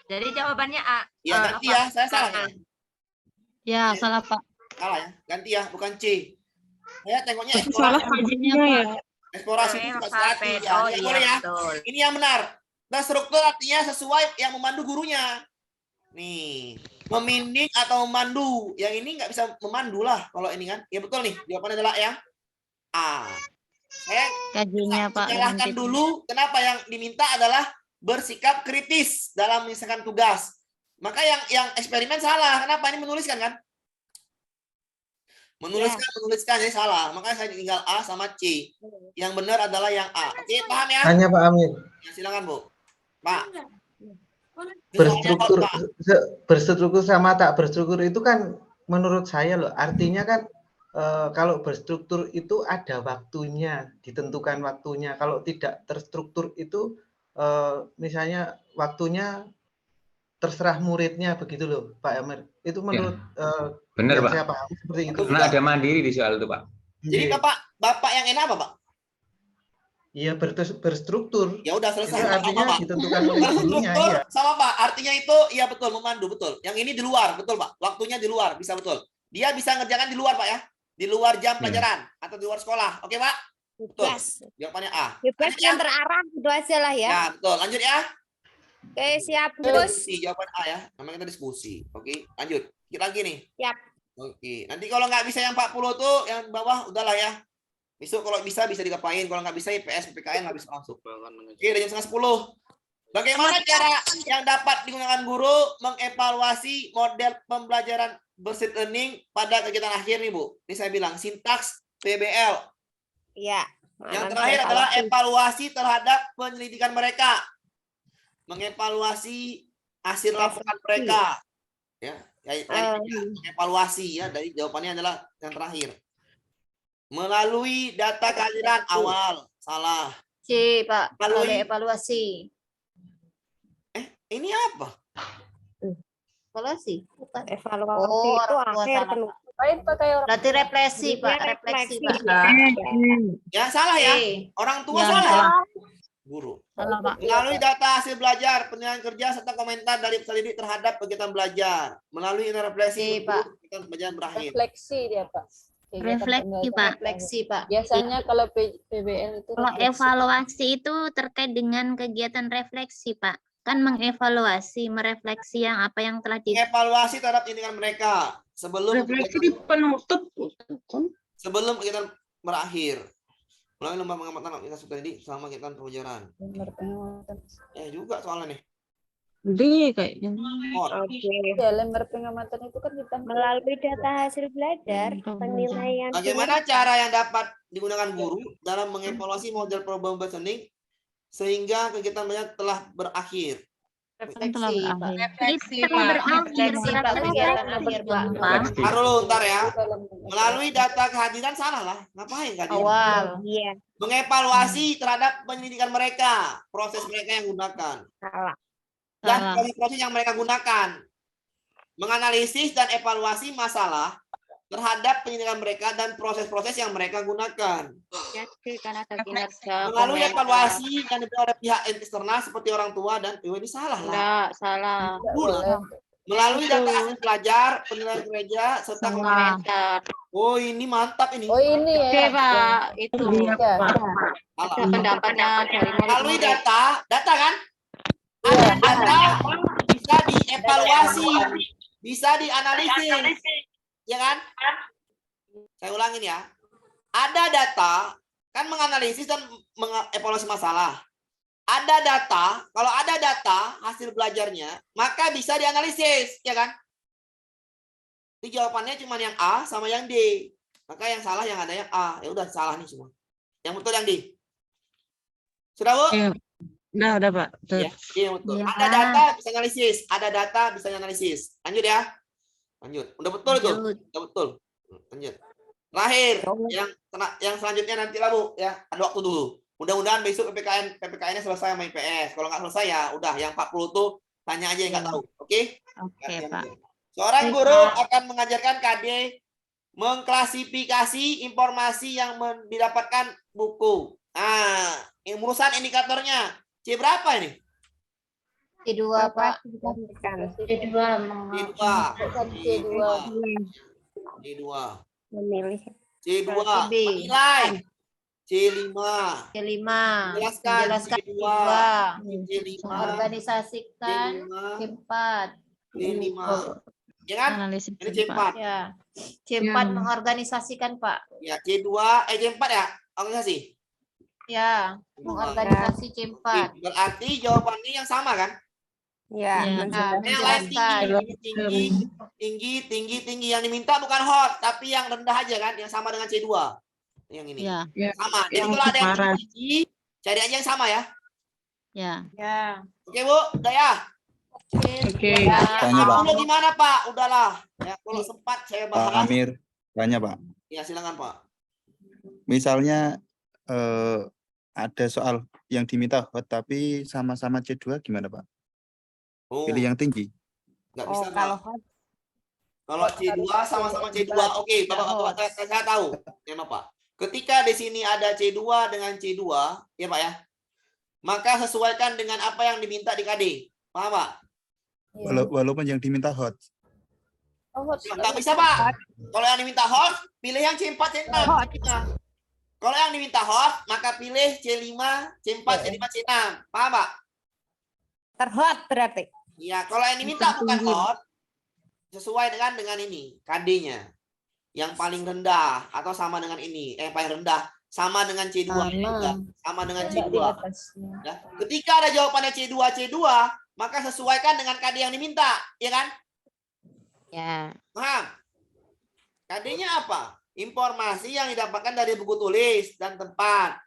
Jadi jawabannya A. Ya ganti ya, saya salah ya. Ya, salah Pak. Salah ya, ganti ya, bukan C. Saya tengoknya Salah paginya ya. eksplorasi itu suka sekali ya. Oh, Ini iya, boleh ya. betul. Ini yang benar. Nah, struktur artinya sesuai yang memandu gurunya. Nih, membimbing atau memandu. Yang ini nggak bisa memandu lah kalau ini kan. Ya betul nih, jawabannya adalah yang A. Saya Kajinya Pak. jelaskan nanti. dulu kenapa yang diminta adalah bersikap kritis dalam menyelesaikan tugas. Maka yang eksperimen salah. Kenapa? Ini menuliskan kan? Menuliskan jadi salah. Makanya saya tinggal A sama C. Yang benar adalah yang A. Oke, paham ya? Hanya Pak Amir. Ya, silakan, Bu. Pak. Berstruktur sama tak berstruktur itu kan menurut saya loh, artinya kan kalau berstruktur itu ada waktunya, ditentukan waktunya. Kalau tidak terstruktur itu misalnya waktunya terserah muridnya, begitu loh Pak Amir. Itu menurut benar Pak. saya paham seperti itu. Karena ada mandiri di soal itu Pak. Jadi Bapak yang enak apa, Pak? Iya, berstruktur. Ya udah selesai. Itu artinya Pak. ditentukan oleh gurunya. Berstruktur Iya. sama Pak. Artinya itu iya betul memandu betul. Yang ini di luar betul Pak. Waktunya di luar bisa betul. Dia bisa ngerjakan di luar Pak ya. Di luar jam pelajaran atau di luar sekolah. Oke Pak? Betul. Yes. Jawabannya A. Bebas yang terarah itu aja lah ya. Ya betul. Lanjut ya. Oke, siap Gus. Diskusi jawaban A ya. Namanya kita diskusi. Oke. Lanjut. Kita lagi nih. Siap. Oke. Nanti kalau nggak bisa yang 40 tuh yang bawah udahlah ya. Besok kalau bisa digapain, kalau nggak bisa IPS PPKN nggak bisa masuk. Oke, udah jam 9:30. Bagaimana cara yang dapat digunakan guru mengevaluasi model pembelajaran berbasis learning pada kegiatan akhir nih Bu? Ini saya bilang sintaks PBL. Iya. Yang terakhir adalah evaluasi terhadap penyelidikan mereka. Mengevaluasi hasil laporan mereka. Ya, evaluasi ya, dari jawabannya adalah yang terakhir. Melalui data kehadiran awal, salah. C, Pak. Melalui Evaluasi. ini apa? Evaluasi. Bukan. Evaluasi Oh, itu orang tua akhir salah, dulu. Pak. Berarti refleksi, Pak. Refleksi, Pak. Ya salah ya. Orang tua Ya, salah. salah. Guru. Salah, Pak. Melalui data hasil belajar, penilaian kerja serta komentar dari peserta didik terhadap kegiatan belajar. Melalui refleksi Pak. kegiatan pelajaran berakhir. Refleksi dia, Pak. Refleksi, Pak. Refleksi, Pak. Biasanya kalau PBL itu Kalau refleksi. evaluasi itu terkait dengan kegiatan refleksi, Pak. Kan mengevaluasi, merefleksi yang apa yang telah di Evaluasi terhadap tindakan mereka sebelum penutup. sebelum kegiatan berakhir. Melalui lembaga pengamatan kita sudah didik selama kegiatan pelajaran. Juga soalnya nih. Di kayaknya. Ya, lembar pengamatan itu kan kita Melalui data hasil belajar, penilaian. Bagaimana cara yang dapat digunakan guru dalam mengevaluasi model problem learning sehingga kegiatan belajar telah berakhir? Refleksi, Pak. refleksi, telah Pak. berakhir, Refleksi, Pak. Kegiatan akhir, Pak. Taruh dulu, ntar ya. Melalui data kehadiran salah lah. Ngapain kehadiran? Awal. Iya. Mengevaluasi terhadap penyelidikan mereka, proses mereka yang gunakan. Salah. Dan Salah. proses yang mereka gunakan. Menganalisis dan evaluasi masalah terhadap penyelidikan mereka dan proses-proses yang mereka gunakan. Jadi kan ada kinerja. Melalui evaluasi yang diberikan oleh pihak eksternal seperti orang tua dan ini salah lah. Enggak, salah. Melalui data hasil belajar, penilaian gereja serta Komentar. oh ini mantap ini. Oh, ini ya. Oke, Pak. Itu. Ya. Salah. Ada pendapatnya dari Melalui murid-murid. data kan? Ada data bisa dievaluasi, bisa dianalisis, ya kan? Saya ulangin ya. Ada data kan menganalisis dan mengevaluasi masalah. Ada data, kalau ada data hasil belajarnya, maka bisa dianalisis, ya kan? Jadi jawabannya cuma yang A sama yang D. Maka yang salah yang ada yang A. Ya udah salah nih semua. Yang betul yang D. Sudah, Bu? Iya. Udah, Pak. Betul. Iya, betul. Iya. Ada data bisa analisis, ada data bisa analisis. Lanjut ya. Lanjut. Udah betul itu? Udah betul. Lanjut. Terakhir yang selanjutnya nanti lah Bu ya. Ada waktu dulu. Mudah-mudahan besok PPKN-nya selesai sama IPS. Kalau nggak selesai ya udah yang 40 tuh tanya aja yang nggak tahu. Oke? Oke, Pak. Seorang guru akan mengajarkan KD mengklasifikasi informasi yang didapatkan buku. Nah, urusan indikatornya. C berapa ini? C2, Pak. C2 C2. memilih. C2 B. menilai. C5. C5. Menjelaskan C2. C5. Organisasikan. C4. C5. Ya kan? Analisis, Ini C4. Ya. C4 mengorganisasikan, Pak. Ya, C2 C4 ya, organisasi. Ya, mengorganisasi C4. Berarti jawabannya yang sama kan? Ya, Nah, Yang lain menjelaskan. tinggi. Yang diminta bukan hot, tapi yang rendah aja kan, yang sama dengan C2. Yang ini. Ya. Sama. Jadi kalau ada yang tinggi, cari aja yang sama ya. Ya. Ya. Oke, Bu, udah ya. Oke. Tanya, Pak. Udah gimana, Pak? Udahlah. Ya, kalau sempat saya Pak bahas. Amir, tanya, Pak. Ya, silakan, Pak. Misalnya ada soal yang diminta hot tapi sama-sama C2 gimana, Pak? Oh, Pilih yang tinggi. nggak bisa, Pak. kalau Kalau C2 sama-sama C2, oke, Bapak saya tahu. Ya, Pak. Ketika di sini ada C2 dengan C2, ya, Pak ya. Maka sesuaikan dengan apa yang diminta di KD. Paham, Pak? Walaupun yang diminta hot. Nggak bisa, Pak. Kalau yang diminta hot, pilih yang C4, C6. Kalau yang diminta hot, maka pilih C5, C4, C5, C6. Paham, Pak? terhot berarti. Ya, kalau yang diminta bukan hot, sesuai dengan ini, KD-nya. Yang paling rendah atau sama dengan ini. Yang paling rendah sama dengan C2 juga, sama dengan Tidak C2. di atasnya. Ya. Ketika ada jawabannya C2, maka sesuaikan dengan KD yang diminta, ya kan? Ya. Paham? KD-nya apa? Informasi yang didapatkan dari buku tulis dan tempat.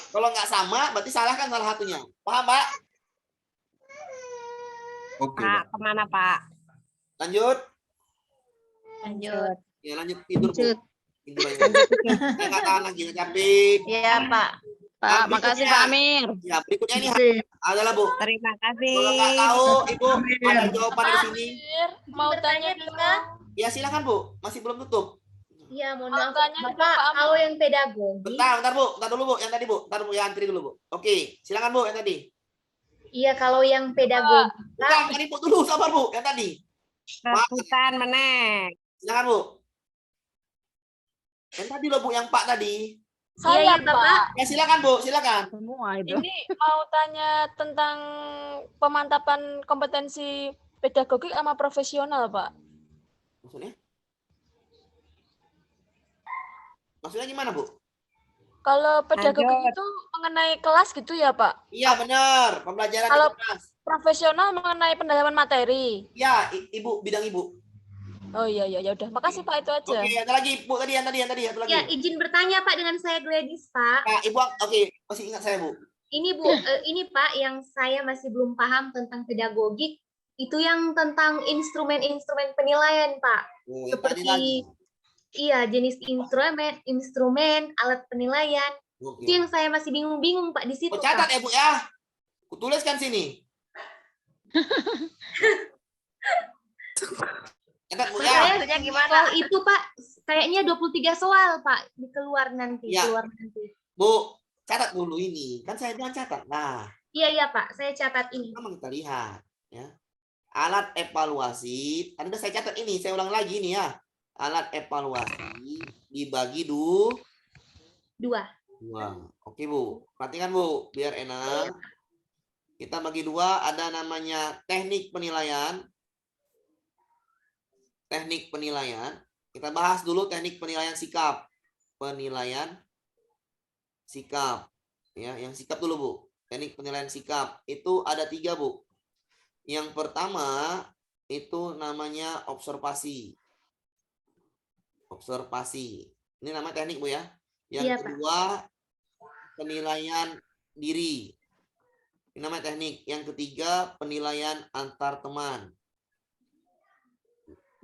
Kalau nggak sama, berarti salahkan salah satunya. Paham, Pak? Oke, Pak, kemana Pak? Lanjut. Lanjut. Ya, lanjut tidur, Bu. Lanjut. Tidur aja. Saya nggak tahan lagi, capek. Iya, Pak. Pak, makasih Pak Amir. Ya, berikutnya ini adalah, Bu. Terima kasih. Kalau nggak tahu, Ibu ada jawaban di sini. Mau tanya juga? Ya, silakan, Bu. Masih belum tutup. Iya, mohon Mau maaf. tanya Bapak, Pak Amir. kalau yang pedagogi, Bentar, Bu. Bentar dulu, Bu. Yang tadi, Bu. Bentar, Bu. Ya, antri dulu, Bu. Oke, silakan, Bu, yang tadi. iya kalau yang pedagogi, Bukan, tadi, Bu. Dulu, sabar, Bu. Yang tadi. Rebutan meneh. Silakan, Bu. Yang tadi loh, Bu. Yang Pak tadi. Saya, iya, Bapak. Ya, silakan, Bu. Silakan. Ini mau tanya tentang pemantapan kompetensi pedagogik sama profesional, Pak. Maksudnya? Maksudnya gimana, Bu? Kalau pedagogik Lanjut. itu mengenai kelas gitu ya, Pak? Iya, benar. Pembelajaran Kalau di kelas. profesional mengenai pendalaman materi. Ya, Ibu. Bidang Ibu. Oh iya, ya udah. Makasih Pak, itu aja. Oke, ada lagi, Bu. Tadi, yang tadi. Satu lagi. Ya, izin bertanya Pak dengan saya Gladys Pak. Nah, Ibu, oke. Masih ingat saya, Bu. Ini Bu, ini Pak yang saya masih belum paham tentang pedagogik, itu yang tentang instrumen-instrumen penilaian Pak. Oh, yang tadi lagi. Iya, jenis instrumen, alat penilaian. Oke. Itu yang saya masih bingung-bingung Pak di situ. Oh, catat Pak. ya, Bu, ya. Kutuliskan sini. Catat, Bu, ya. Saya soal itu Pak, kayaknya 23 soal Pak, keluar nanti. Ya. Keluar nanti. Bu, catat dulu ini. Kan saya bilang catat. Nah, Iya Pak, saya catat ini. pertama kita lihat. Ya. Alat evaluasi. Tadi udah saya catat ini. Saya ulang lagi nih ya. Alat evaluasi dibagi dua. 2. Oke, Bu. Perhatikan, Bu. Biar enak. Kita bagi 2. Ada namanya teknik penilaian. Teknik penilaian. Kita bahas dulu teknik penilaian sikap. Penilaian sikap. Ya, yang sikap dulu, Bu. Teknik penilaian sikap. Itu ada 3, Bu. Yang pertama itu namanya observasi. Observasi. Ini nama teknik, Bu, ya. Yang Iya, Pak. kedua penilaian diri. Ini namanya teknik. Yang ketiga penilaian antar teman.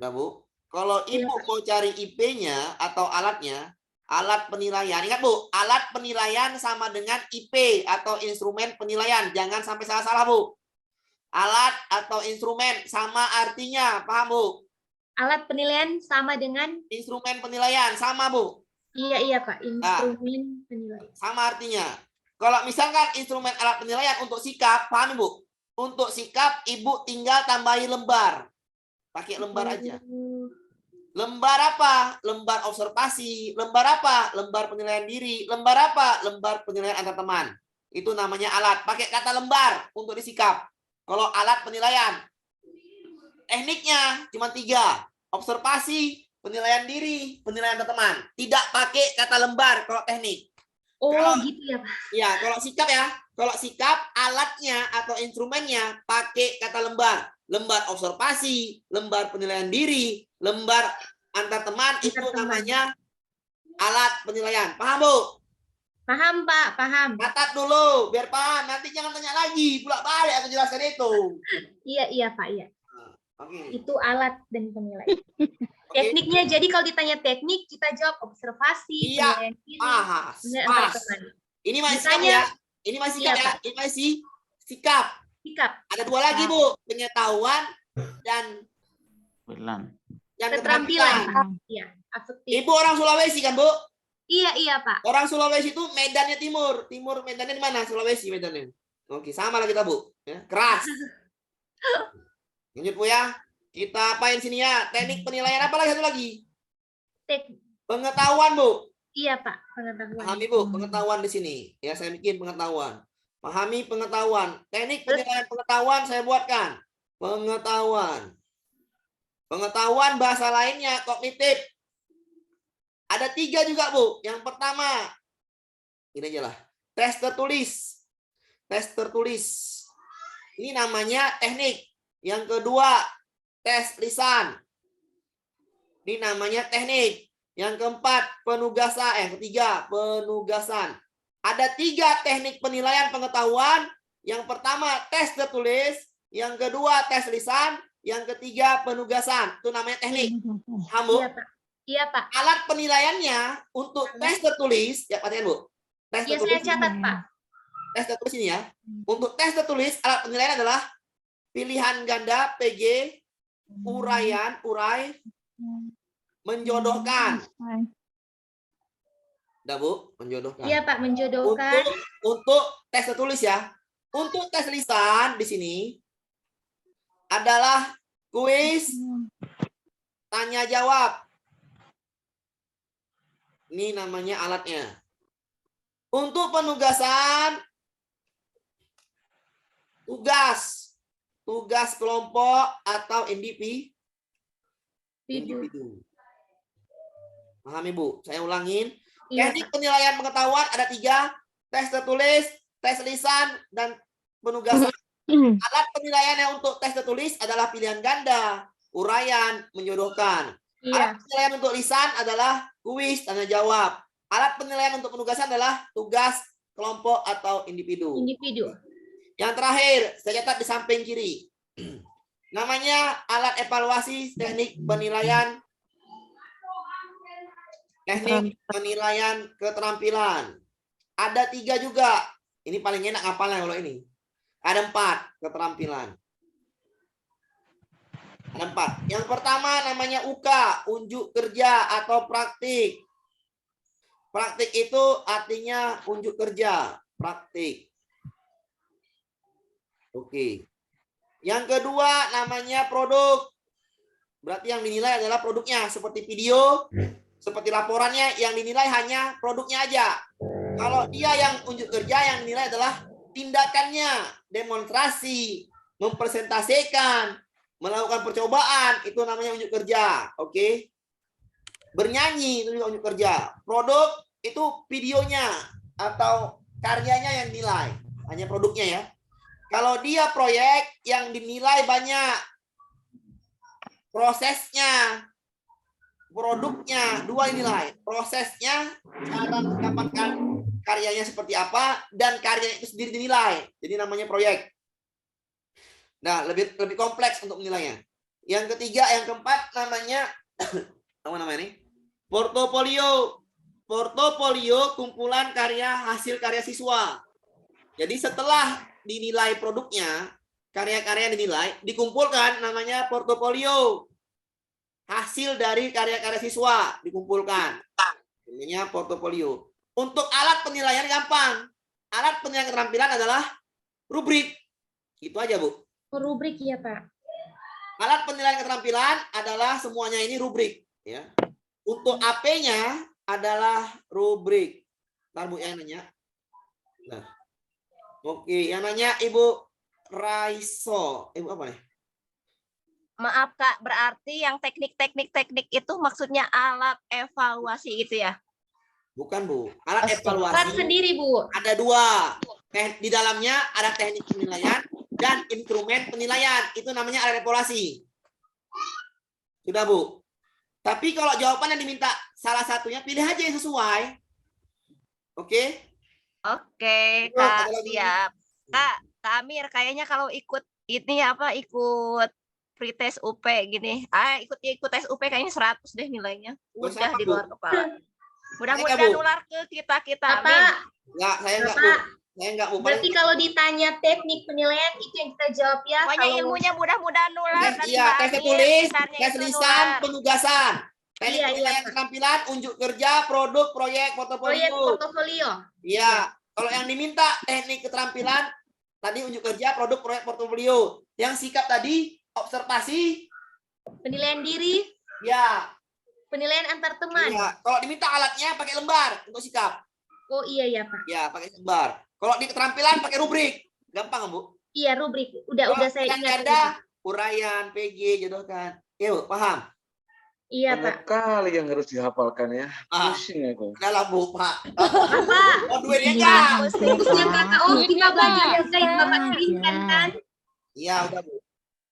Nah, Bu. Kalau Ibu mau cari IP-nya atau alatnya, alat penilaian. Ingat, Bu, alat penilaian sama dengan IP atau instrumen penilaian. Jangan sampai salah-salah, Bu. Alat atau instrumen sama artinya. Paham, Bu? Alat penilaian sama dengan Instrumen penilaian sama, Bu. iya Pak, instrumen penilaian. Sama artinya. Kalau misalkan instrumen alat penilaian untuk sikap, paham, Bu? Untuk sikap, Ibu tinggal tambahin lembar. Pakai lembar aja. Lembar apa? Lembar observasi. Lembar apa? Lembar penilaian diri. Lembar apa? Lembar penilaian antar teman. Itu namanya alat. Pakai kata lembar untuk disikap. Kalau alat penilaian. Tekniknya cuma 3. Observasi, penilaian diri, penilaian antar teman. Tidak pakai kata lembar kalau teknik. Oh, Kalau- gitu ya Pak. Ya, kalau sikap ya. Kalau sikap, alatnya atau instrumennya pakai kata lembar. Lembar observasi, lembar penilaian diri, lembar antar teman, itu namanya alat penilaian. Paham, Bu? Paham Pak, paham. Catat dulu, biar paham. Nanti jangan tanya lagi. Pulak balik aku jelaskan itu. Iya Pak, iya. Oke. Itu alat dan penilaian. Tekniknya, jadi kalau ditanya teknik, kita jawab observasi, Iya. penilaian diri, Pas. penilaian antar Pas. teman. Ini masih sikap Ditanya- ya. Ini masih sikap Iya, ya. Pak. Ini masih sikap. Sikap. Ada 2 lagi, Bu. Pengetahuan dan Keterampilan, Pak. Iya, afektif. Ibu orang Sulawesi kan, Bu? Iya Pak. Orang Sulawesi itu medannya timur. Timur medannya di mana? Sulawesi medannya. Oke, sama lah kita, Bu. Ya, keras. Lanjut, Bu, ya. Kita apain sini ya? Teknik penilaian apa lagi? Satu lagi. Pengetahuan, Bu. Iya Pak, pengetahuan. Pahami, Bu, pengetahuan di sini. Ya, saya bikin pengetahuan. Pahami pengetahuan. Teknik penilaian pengetahuan saya buatkan. Pengetahuan. Pengetahuan bahasa lainnya kognitif. Ada 3 juga, Bu. Yang pertama, ini aja lah. Tes tertulis. Tes tertulis. Ini namanya teknik. Yang kedua, tes lisan. Ini namanya teknik. Yang keempat, penugasan. Yang ketiga, penugasan. Ada 3 teknik penilaian pengetahuan. Yang pertama, tes tertulis. Yang kedua, tes lisan. Yang ketiga, penugasan. Itu namanya teknik. Paham, Bu? Iya, Pak. Iya, Pak. Alat penilaiannya untuk tes tertulis, ya perhatikan, Bu. Tes Iya, tertulis. saya catat, Pak. Tes tertulis ini ya. Untuk tes tertulis, alat penilaian adalah pilihan ganda, PG, uraian, urai, menjodohkan. Udah, Bu, menjodohkan. Iya, Pak, menjodohkan. Untuk tes tertulis ya. Untuk tes lisan di sini adalah kuis tanya jawab. Ini namanya alatnya. Untuk penugasan, tugas kelompok atau individu. Paham, Ibu? Saya ulangin. Iya, Teknik penilaian pengetahuan ada 3, tes tertulis, tes lisan, dan penugasan. Alat penilaiannya untuk tes tertulis adalah pilihan ganda, uraian, menjodohkan. Alat penilaian untuk lisan adalah kuis, tanya jawab. Alat penilaian untuk penugasan adalah tugas kelompok atau individu. Yang terakhir, saya catat di samping kiri. Namanya alat evaluasi teknik penilaian keterampilan. Ada 3 juga. Ini paling enak ngapalnya kalau ini. Ada 4 keterampilan. Ada 4. Yang pertama namanya UK, unjuk kerja atau praktik. Praktik itu artinya unjuk kerja, praktik. Oke. Yang kedua namanya produk. Berarti yang dinilai adalah produknya, seperti video, seperti laporannya, yang dinilai hanya produknya aja. Kalau dia yang unjuk kerja, yang dinilai adalah tindakannya, demonstrasi, mempresentasikan, melakukan percobaan, itu namanya unjuk kerja. Oke. Bernyanyi itu juga unjuk kerja. Produk itu videonya atau karyanya yang dinilai, hanya produknya ya. Kalau dia proyek yang dinilai banyak, prosesnya, produknya, 2 dinilai. Prosesnya, cara mendapatkan karyanya seperti apa, dan karyanya itu sendiri dinilai. Jadi namanya proyek. Nah, lebih kompleks untuk menilainya. Yang ketiga, yang keempat namanya apa namanya ini? Portofolio. Portofolio kumpulan hasil karya siswa. Jadi setelah dinilai produknya, karya-karya dinilai, dikumpulkan namanya portofolio. Hasil dari karya-karya siswa dikumpulkan. Namanya portofolio. Untuk alat penilaian gampang. Alat penilaian keterampilan adalah rubrik. Itu aja, Bu. Rubrik ya, Pak. Alat penilaian keterampilan adalah semuanya ini rubrik, ya. Untuk AP-nya adalah rubrik. Ntar Bu yang nanya. Nah. Oke, yang nanya Ibu Raiso. Ibu apa nih? Maaf Kak, berarti yang teknik itu maksudnya alat evaluasi gitu ya? Bukan, Bu. Alat evaluasi. Kan sendiri, Bu. Ada 2. Di dalamnya ada teknik penilaian dan instrumen penilaian. Itu namanya alat evaluasi. Sudah, Bu. Tapi kalau jawabannya diminta salah satunya, pilih aja yang sesuai. Oke? Oke, Kak, siap. Kak Amir, kayaknya kalau ikut ikut pretest UP gini. Ikut tes UP kayaknya 100 deh nilainya. Udah di luar kepala. Mudah-mudahan nular ke kita. Amin. Enggak, saya enggak, Bu. Saya enggak, Bu. Berarti kalau ditanya teknik penilaian itu yang kita jawab ya. Pokoknya ilmunya mudah-mudahan nular. Iya, tes tulis, tes lisan, penugasan. Teknik penilaian keterampilan, unjuk kerja, produk, proyek, portofolio. Iya. Kalau yang diminta teknik keterampilan, tadi unjuk kerja, produk, proyek, portofolio. Yang sikap tadi, observasi. Penilaian diri. Ya. Penilaian antar teman. Iya. Kalau diminta alatnya, pakai lembar untuk sikap. Oh iya ya, Pak. Ya, pakai lembar. Kalau di keterampilan, pakai rubrik. Gampang, Bu? Iya, rubrik. Udah saya ingat. Ada uraian, PG, jodohkan. Iya, Bu, paham? Iya, Banyak Pak. kali yang harus dihafalkan ya. Ah. Pusing aku. Adalah Bu, Pak. Bapak. Oh, duitnya enggak? Fokusnya Kakak. Oh, kita belajar yang baik Iya, Bapak kirimkan kan? Iya, udah Bu.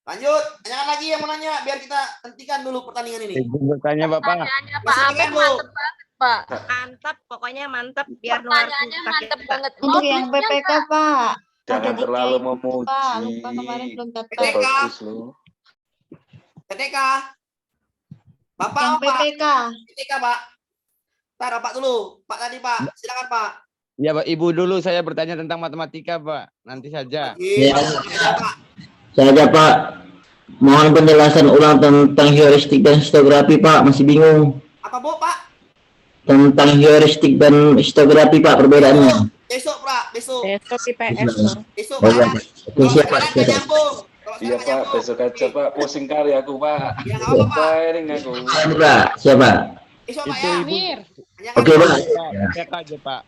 Lanjut, tanyakan lagi yang mau nanya biar kita hentikan dulu pertandingan ini. Izin bertanya Bapak. Pertanyaannya Pak Masih Amir ingat, Bu? mantep banget, Pak. Mantap, pokoknya mantep. Biar Pertanyaannya Nuarti mantep pakai banget. Untuk yang PPK, Pak. Jangan terlalu Pak, lupa memuji. kemarin belum catat. PPK. Bagus loh. PTK. Bapak, Yang apa, Pak? PPK. PTK, Pak. Ntar, Pak dulu. Pak tadi, Pak. Silakan, Pak. Ya Pak, Ibu dulu saya bertanya tentang matematika Pak. Nanti saja. Iya, Pak. Saja Pak, mohon penjelasan ulang tentang heuristik dan histografi Pak, masih bingung. Apa, Bu, Pak? Tentang heuristik dan histografi Pak, perbedaannya. Besok, Pak. Besok. Besok IPS. Besok, Oh, iya, Pak. Pak. Oke, siap Pak. Siap, Pak. Nyambung. Iya Pak, besok aja Pak. Pusing kali aku Pak. Ya, nggak apa-apa, Pak. Tiring aku. Siap, Pak. Siap Pak. Besok, Pak, Itu ya. Ibu. Amir, Oke Pak. PPK aja Pak.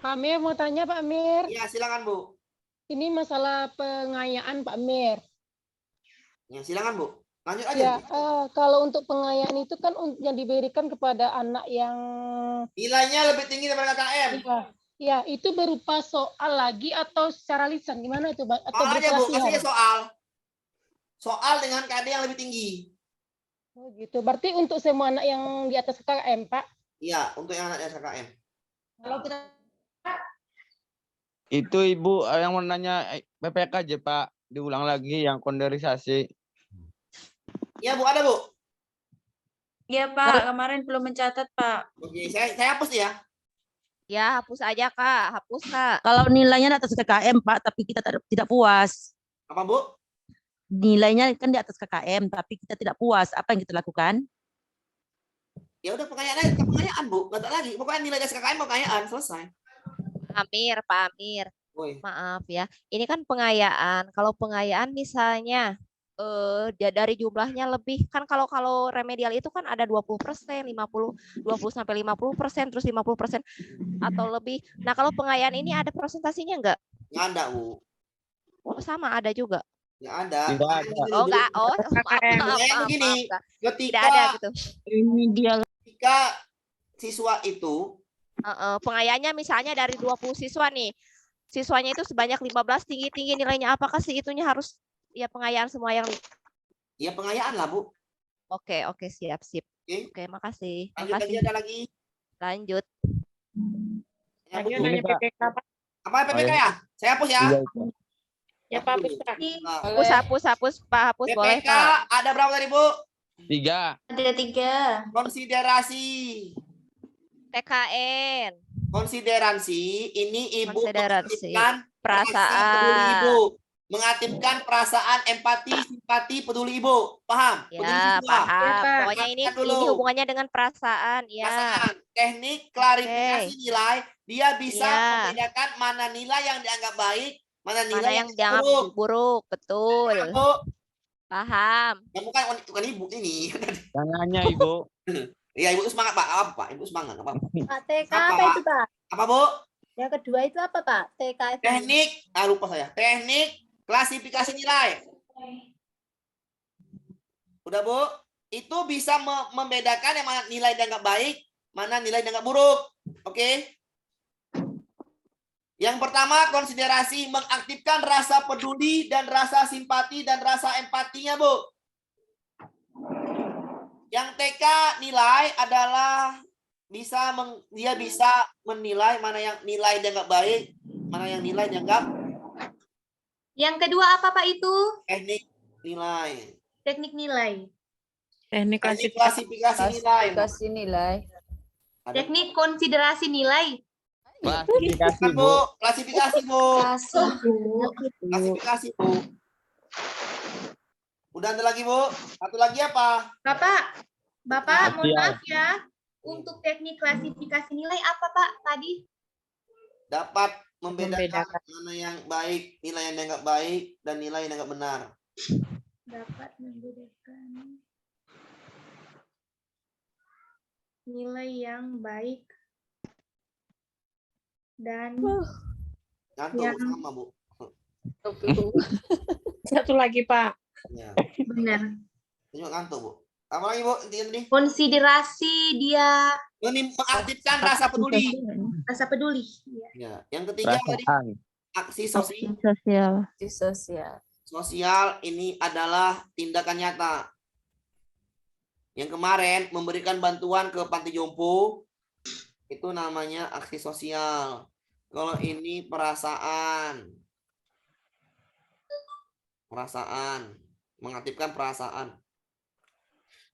Pak Amir mau tanya Pak Amir. Iya, silakan, Bu. Ini masalah pengayaan Pak Amir. Ya, silakan, Bu. Lanjut aja. Ya, kalau untuk pengayaan itu kan yang diberikan kepada anak yang Nilainya lebih tinggi daripada KKM. ya itu berupa soal lagi atau secara lisan gimana itu Pak? Atau Soal aja, berupa Bu. latihan? Kasihnya soal. Soal dengan KD yang lebih tinggi. Oh gitu. Berarti untuk semua anak yang di atas KKM Pak. Iya, untuk yang anak SKKM. Kalau kita Itu Ibu yang mau nanya PPK aja Pak. Diulang lagi yang konderisasi. Iya, Bu, ada, Bu. Iya Pak, kemarin belum mencatat Pak. Oke, saya hapus ya. Ya, hapus aja, Kak. Hapus, Kak. Kalau nilainya di atas KKM, Pak, tapi kita tidak puas. Apa, Bu? Nilainya kan di atas KKM, tapi kita tidak puas. Apa yang kita lakukan? Ya udah pengayaan aja, pengayaan, Bu. Enggak lagi. Pokoknya nilai SKKM pengayaan, selesai. Pak Amir. Woi. Maaf ya. Ini kan pengayaan. Kalau pengayaan misalnya dari jumlahnya lebih kan kalau remedial itu kan ada 20%, 20 sampai 50%, terus 50% atau lebih. Nah, kalau pengayaan ini ada presentasinya enggak? Nggak ada, Bu. Oh, sama ada juga. Nggak ada. Tidak ada. Oh, enggak. Oh, Pengayaan begini, Tidak ketika ada gitu. Ini dia. ketika siswa itu Pengayaannya misalnya dari 20 siswa nih. Siswanya itu sebanyak 15 tinggi-tinggi nilainya. Apakah segitunya harus ya pengayaan semua yang ya pengayaan lah, Bu. Oke, siap. Oke. Oke, makasih. Lanjut lagi, ada lagi. Lanjut. Ya, nanya PPK Pak. apa PPK ya? Saya hapus ya. Ya Pak, hapus Pak. Hapus Pak, hapus boleh PPK Pak. ada berapa tadi, Bu? 3. Ada 3. Konsiderasi. TKN. Konsiderasi ini Ibu Konsiderasi. mengaktifkan Perasaan. peduli Ibu. Mengaktifkan perasaan, empati, simpati, peduli Ibu. Paham? Peduli Ya, siswa. paham. Pokoknya ini Perhatikan dulu. hubungannya dengan perasaan. Ya. Perasaan. Teknik klarifikasi nilai, dia bisa Ya. membedakan mana nilai yang dianggap baik, mana nilai Mana yang dianggap buruk. buruk. Betul. Bu, Paham. ya, bukan Ibu ini. Tangannya Ibu. Iya, Ibu semangat, Pak. Apa, Pak? Ibu semangat, apa? Pak, TK Apa, apa itu, Pak? Apa, Bu? Yang kedua itu apa, Pak? TK. Teknik, lupa saya. Teknik klasifikasi nilai. Udah, Bu? Itu bisa membedakan yang mana nilai dianggap baik, mana nilai dianggap buruk. Oke? Yang pertama, konsiderasi mengaktifkan rasa peduli dan rasa simpati dan rasa empatinya, Bu. Yang TK nilai adalah dia bisa menilai mana yang nilai dianggap baik, mana yang nilai dianggap. Yang kedua apa, Pak, itu? Teknik nilai. Teknik nilai. Teknik klasifikasi nilai. Teknik konsiderasi nilai. Klasifikasi, Bu. Klasifikasi, Bu. Klasifikasi, Bu. Udah ada lagi, Bu? Satu lagi apa? Bapak, mohon maaf ya. Untuk teknik klasifikasi nilai apa, Pak, tadi? Dapat membedakan mana yang baik, nilai yang dianggap baik, dan nilai yang dianggap benar. Dapat membedakan nilai yang baik dan Ngantuk, yang sama, Bu. Satu lagi, Pak. Ya. benar. Tunjuk ngantuk, Bu. Apa lagi Bu? Intinya konsiderasi dia mengaktifkan rasa peduli. rasa peduli. Ya. Yang ketiga tadi aksi Sosial. sosial ini adalah tindakan nyata. Yang kemarin memberikan bantuan ke panti jompo itu namanya aksi sosial. Kalau ini perasaan, mengaktifkan perasaan.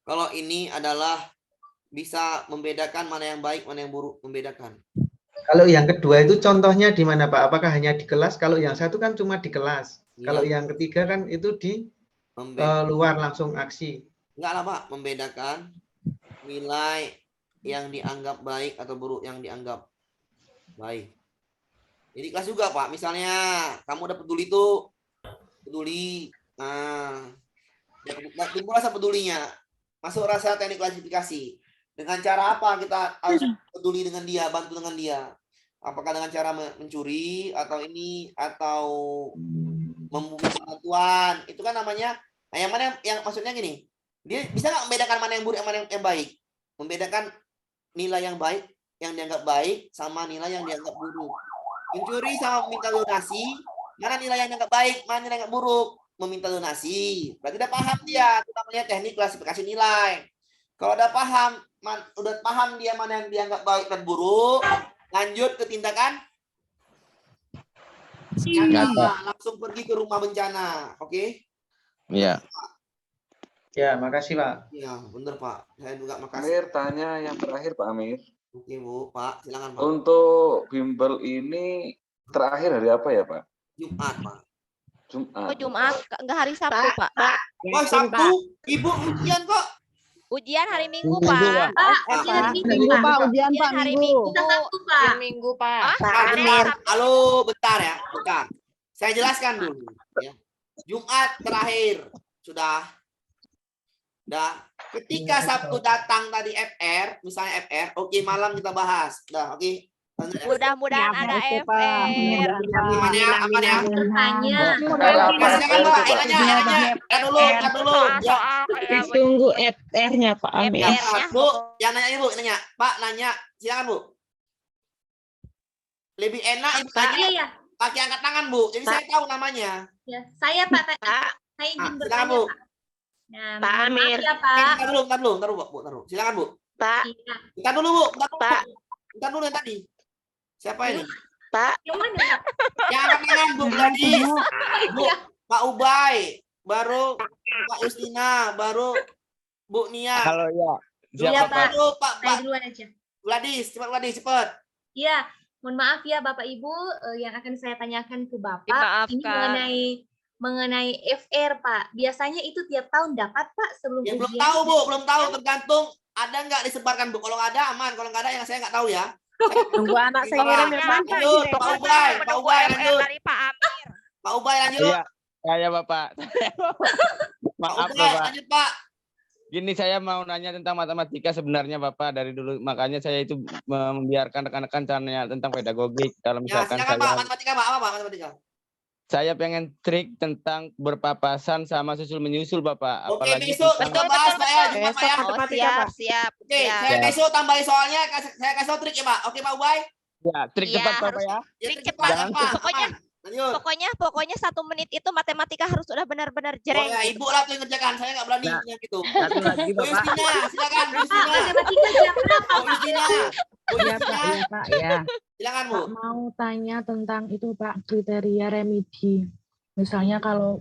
Kalau ini adalah bisa membedakan mana yang baik, mana yang buruk, membedakan. Kalau yang kedua itu contohnya di mana Pak? Apakah hanya di kelas? Kalau yang satu kan cuma di kelas. Kalau yang ketiga kan itu di luar langsung aksi. Enggak lah Pak, membedakan nilai yang dianggap baik atau buruk yang dianggap baik. Jadi kelas juga Pak, misalnya kamu udah peduli. Nah, timbul rasa pedulinya. Masuk rasa teknik klasifikasi. Dengan cara apa kita harus peduli dengan dia, bantu dengan dia? Apakah dengan cara mencuri atau memberi bantuan? Itu kan namanya. Nah, yang mana yang maksudnya gini? Dia bisa nggak membedakan mana yang buruk, mana yang baik? Membedakan nilai yang baik, yang dianggap baik, sama nilai yang dianggap buruk. Mencuri sama meminta donasi, mana nilai yang dianggap baik, mana nilai yang dianggap buruk? Meminta donasi. Berarti udah paham dia. Kita melihat teknik klasifikasi nilai. Kalau udah paham dia mana yang dianggap baik dan buruk, lanjut ke tindakan langsung pergi ke rumah bencana. Oke? Iya. Ya, makasih Pak. Iya, bener Pak. Saya juga makasih. Amir tanya yang terakhir Pak Amir. Oke Bu, Pak. Silakan Pak. Untuk bimbel ini terakhir hari apa ya Pak? Jumat Pak. Jumat. Oh Jumat, nggak hari Sabtu Pak. Oh Sabtu, Ibu ujian kok. Ujian hari Minggu Minggu, Pak. Minggu Pak, ujian Pak hari Minggu. Minggu. Ujian Minggu Pak. Bentar. Halo, bentar ya. Bentar. Saya jelaskan dulu. Ya. Jumat terakhir. Sudah. Ketika Sabtu datang tadi FR, misalnya FR, oke malam kita bahas. Udah, oke. Mudah-mudahan ada FR. Aman ya. Tanya. Dulu. Tunggu FR-nya Pak Amir. Bu, yang nanya Ibu, nanya. Pak nanya, silakan Bu. Lebih enak Ibu tanya pakai angkat tangan Bu. Jadi saya tahu namanya. Ya, saya Pak. Saya izin bertanya Bu. Pak. Nah, Pak Amir. Ya, Pak. Bentar dulu, Bu. Silakan Bu. Pak. Bentar dulu Bu. Bentar dulu yang tadi. Siapa ini? Pak. Yang mana? Yang angkat tangan Bu Gladys. Bu, Pak Ubay, baru Pak Justina, baru Bu Nia. Halo ya. Iya Pak. Baru Pak Duluan aja. Gladys, cepat. Iya, mohon maaf ya Bapak Ibu, yang akan saya tanyakan ke Bapak ini mengenai FR Pak. Biasanya itu tiap tahun dapat Pak sebelum ya, ujian? Belum tahu tergantung ada nggak disebarkan Bu. Kalau nggak ada aman, kalau nggak ada yang saya nggak tahu ya. Tunggu anak saya ngirim ya Pak. Pak Ubay lanjut. Dari Pak Amir. Pak Ubay lanjut. Iya, ya Bapak. Maaf Bapak. Lanjut Pak. Gini, saya mau nanya tentang matematika sebenarnya Bapak dari dulu, makanya saya itu membiarkan rekan-rekan tanya tentang pedagogik. Kalau misalkan ya, silakan Pak, matematika Pak, apa Pak matematika? Saya pengen trik tentang berpapasan sama susul menyusul Bapak. Oke, apalagi besok kita bahas Pak ya, Jumat Pak ya. Siap. Oke, saya besok tambahin soalnya, saya kasih trik ya Pak. Oke Pak Ubay? Ya, trik cepat Bapak ya. Trik cepat. Pokoknya 1 menit itu matematika harus sudah benar-benar Oh jereng. ya, Ibu lah tuh yang ngerjakan, saya nggak berani yang gitu. Satu lagi Bu Bapak. Justina, silakan Bu Justina. Matematika jam berapa Bu Justina. Iya Pak, ya. Silakan Bu. Pak mau tanya tentang itu Pak, kriteria remedi. Misalnya kalau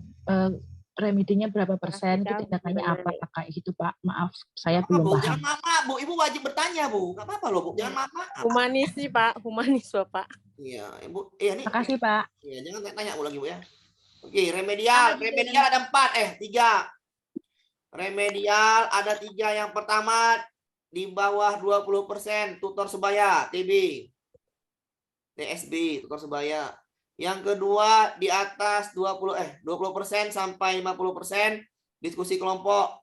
remedinya berapa persen, itu tindakannya apa kayak gitu Pak? Maaf, saya belum Bu, paham. jangan mama, Bu. Ibu wajib bertanya, Bu. Nggak apa-apa loh, Bu. Jangan mama. Humanis sih Pak, humanis Bapak. Iya, Ibu. Iya nih. Makasih Pak. Iya, jangan tanya Bu lagi Bu ya. Oke, remedial. Remedial ada 4, 3. Remedial ada 3. Yang pertama di bawah 20% tutor sebaya, TB. TSB, tutor sebaya. Yang kedua di atas 20% sampai 50% diskusi kelompok.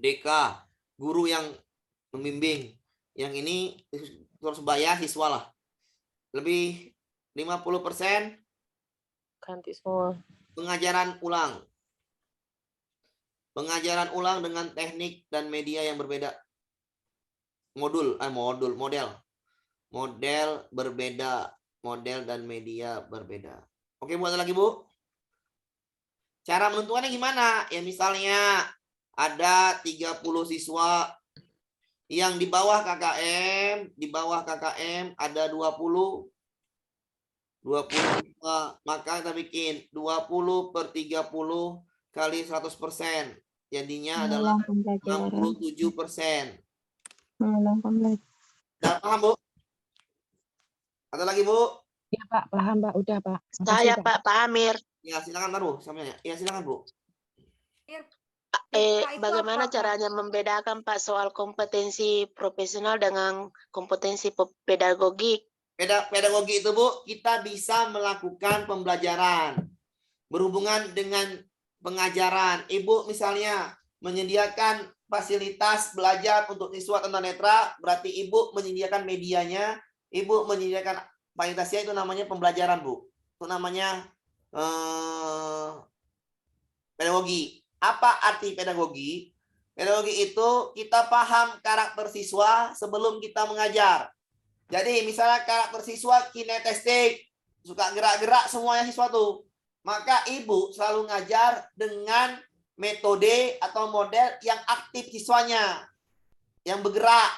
DK, guru yang membimbing. Yang ini tutor sebaya siswa lah. Lebih 50% ganti semua. pengajaran ulang. Pengajaran ulang dengan teknik dan media yang berbeda. Model berbeda. Model dan media berbeda. Oke, Bu, ada lagi, Bu? Cara menentukannya gimana? Ya misalnya ada 30 siswa yang di bawah KKM, ada 20. 20, maka kita bikin 20 per 30 kali 100%. Jadinya adalah 67%. Udah paham, Bu? Ada lagi, Bu? Ya, Pak, paham, Pak. Udah, Pak. Saya, Pak Amir. Ya, silakan baru samanya. Ya, silakan, Bu. Bagaimana caranya membedakan Pak soal kompetensi profesional dengan kompetensi pedagogik? Pedagogi itu, Bu, kita bisa melakukan pembelajaran berhubungan dengan pengajaran. Ibu misalnya menyediakan fasilitas belajar untuk siswa tunanetra, berarti Ibu menyediakan medianya, Ibu menyediakan fasilitasnya, itu namanya pembelajaran, Bu. Itu namanya pedagogi. Apa arti pedagogi? Pedagogi itu kita paham karakter siswa sebelum kita mengajar. Jadi misalnya karakter siswa kinestetik, suka gerak-gerak semuanya siswa tuh. Maka Ibu selalu ngajar dengan metode atau model yang aktif siswanya. Yang bergerak.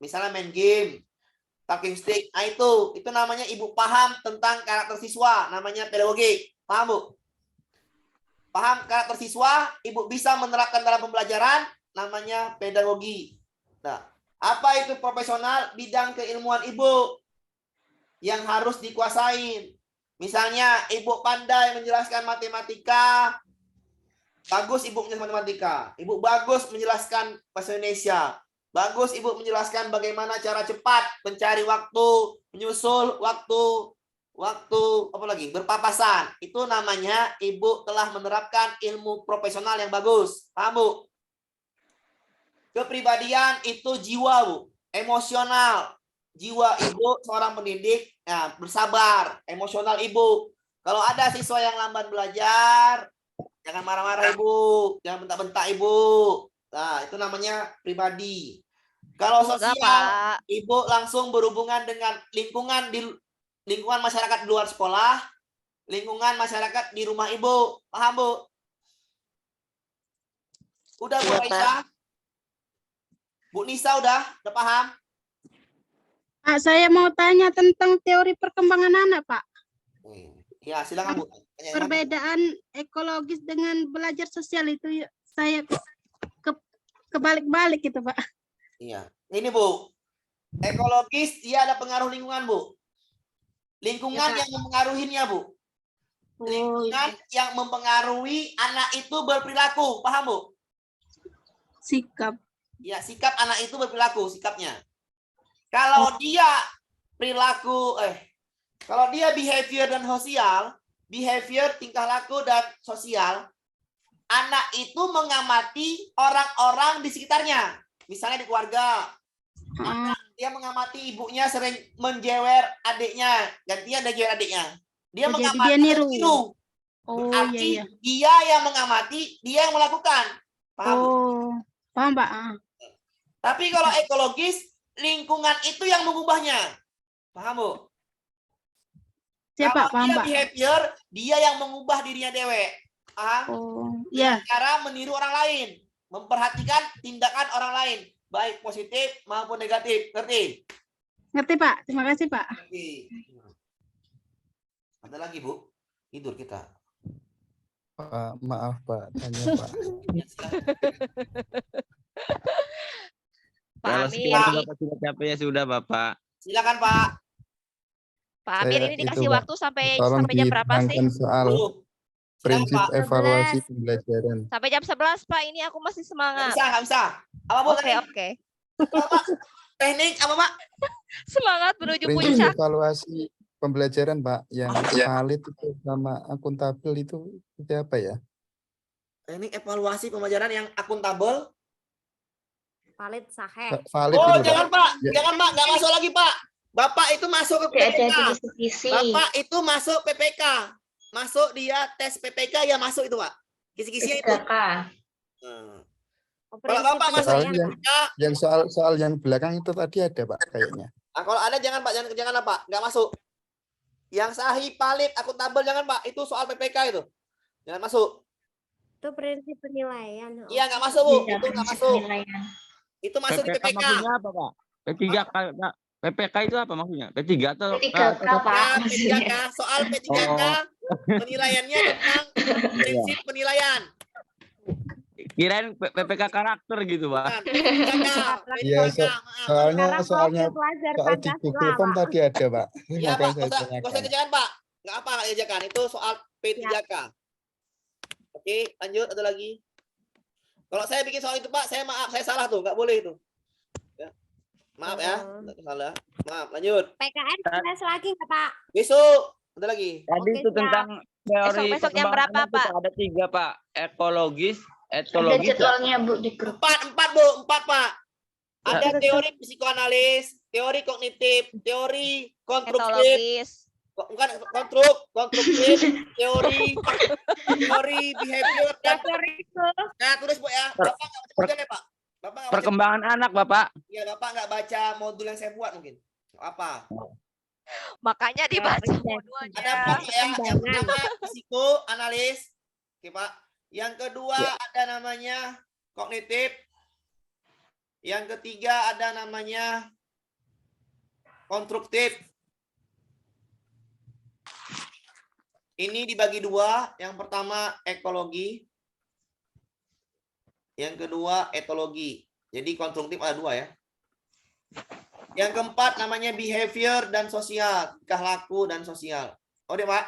Misalnya main game, talking stick. Nah itu namanya Ibu paham tentang karakter siswa, namanya pedagogi. Paham, Bu? Paham karakter siswa, Ibu bisa menerapkan dalam pembelajaran, namanya pedagogi. Nah, apa itu profesional? Bidang keilmuan Ibu yang harus dikuasain. Misalnya Ibu pandai menjelaskan matematika, bagus Ibu menjelaskan matematika. Ibu bagus menjelaskan bahasa Indonesia. Bagus Ibu menjelaskan bagaimana cara cepat mencari waktu, menyusul waktu apa lagi? Berpapasan. Itu namanya Ibu telah menerapkan ilmu profesional yang bagus. Paham, Bu? Kepribadian itu jiwa, Bu. Emosional. Jiwa Ibu seorang pendidik, ya, bersabar. Emosional Ibu. Kalau ada siswa yang lamban belajar, jangan marah-marah Ibu. Jangan bentak-bentak Ibu. Nah, itu namanya pribadi. Kalau sosial, Ibu langsung berhubungan dengan lingkungan masyarakat di luar sekolah, lingkungan masyarakat di rumah Ibu. Paham, Bu? Udah, Bu Aisyah? Bu Nisa udah paham? Pak, saya mau tanya tentang teori perkembangan anak, Pak. Ya, silakan, Bu. Perbedaan ekologis dengan belajar sosial itu saya kebalik-balik gitu, Pak. Iya. Ini, Bu. Ekologis dia ada pengaruh lingkungan, Bu. Lingkungan yang mempengaruhinya, Bu. Lingkungan yang mempengaruhi anak itu berperilaku. Paham, Bu? Sikap. Ya, sikap anak itu berperilaku, sikapnya. Kalau dia perilaku, kalau dia behavior dan sosial, behavior, tingkah laku dan sosial, anak itu mengamati orang-orang di sekitarnya. Misalnya di keluarga, dia mengamati ibunya sering menjewer adiknya, gantian dia jewer adiknya. Dia mengamati dan niru. Berarti dia yang mengamati, dia yang melakukan. Paham? Paham, Pak. Tapi kalau ekologis, lingkungan itu yang mengubahnya. Paham, Bu? Siapa? Kalau Paham, dia Pak. behavior, dia yang mengubah dirinya dewek. Dengan cara meniru orang lain. Memperhatikan tindakan orang lain. Baik positif maupun negatif. Ngerti? Ngerti, Pak. Terima kasih, Pak. Ngerti. Ada lagi, Bu? Tidur kita. Pak, maaf, Pak. Tanya, Pak. Kalau sekiranya Bapak sudah capek ya sudah, Bapak. Silakan, Pak. Pak Amir, ini dikasih waktu sampai jam berapa sih? Soal prinsip evaluasi pembelajaran. Sampai jam 11, Pak. Ini aku masih semangat. Nggak bisa. Apa, Bu? Oke. Teknik apa, Pak? Semangat menuju Prinsip puncak. evaluasi pembelajaran, Pak, yang valid itu sama akuntabel itu apa ya? Teknik evaluasi pembelajaran yang akuntabel. Valid, sahih. Valid oh, itu, jangan, Pak. Ya. Jangan, Pak. Nggak masuk lagi, Pak. Bapak itu masuk ke PPK. Bapak itu masuk PPK. Masuk dia tes PPK ya masuk itu, Pak. Kisi-kisinya itu. Kalau Bapak masuk Soalnya yang soal yang belakang itu tadi ada Pak kayaknya. Nah, kalau ada jangan Pak, jangan Pak, nggak masuk. Yang sahih, valid, akuntabel jangan Pak, itu soal PPK itu. Jangan masuk. Itu prinsip penilaian. Iya, nggak masuk Bu, itu nggak masuk. Itu masuk di PPK. Maksudnya apa Pak? PPK itu apa maksudnya? P3 atau P3K, soal P3K penilaiannya tentang prinsip penilaian. Kirain PPK karakter gitu Pak. Iya, soalnya soal di Google Form tadi ada Pak. Iya Pak, Makanya saya nggak usah kerjakan Pak. Nggak apa nggak kerjakan, itu soal P3K. Oke, lanjut, ada lagi. Kalau saya bikin soal itu Pak, saya maaf, saya salah tuh, nggak boleh itu. Ya. Maaf ya, nggak salah. Maaf, lanjut. PKN tes lagi nggak Pak? Besok, ada lagi. Tadi itu tentang teori Besok jam berapa perkembangan Pak? ada 3 Pak. Ekologis, Ada etologis. jadwalnya Bu di grup. Empat Pak. Ada teori psikoanalis, teori kognitif, teori konstruktif, bukan konstruktif, teori behavior dan nah tulis Bu ya. Bapak nggak baca modulnya Pak. Bapak nggak baca. Perkembangan anak Bapak. Iya Bapak nggak baca modul yang saya buat mungkin. Apa? Makanya dibaca modulnya. Ada empat ya. Yang pertama psikoanalis, oke Pak. Yang kedua ada namanya kognitif. Yang ketiga ada namanya konstruktif. Ini dibagi dua. Yang pertama ekologi. Yang kedua etologi. Jadi konstruktif ada dua ya. Yang keempat namanya behavior dan sosial. Tingkah laku dan sosial. Oke Pak.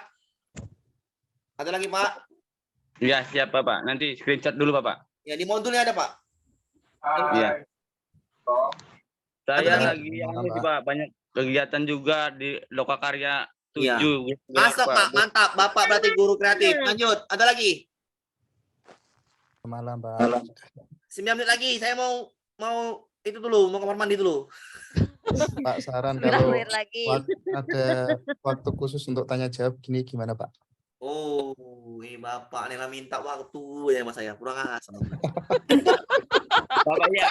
Ada lagi Pak? Ya siap Bapak. Nanti screenshot dulu Bapak. Ya di modulnya ada Pak. Iya. Saya Ada lagi ini sih Pak, banyak kegiatan juga di Lokakarya 7. Iya. Gitu, Mantap Pak, mantap. Bapak berarti guru kreatif. Lanjut, ada lagi? Malam Pak. 9 menit lagi. Saya mau itu dulu, mau kamar mandi dulu. Pak saran kalau lagi. ada waktu khusus untuk tanya jawab gini gimana Pak? Oh, Bapak nih minta waktu ya Mas saya. Kurang asam. Bapak ya.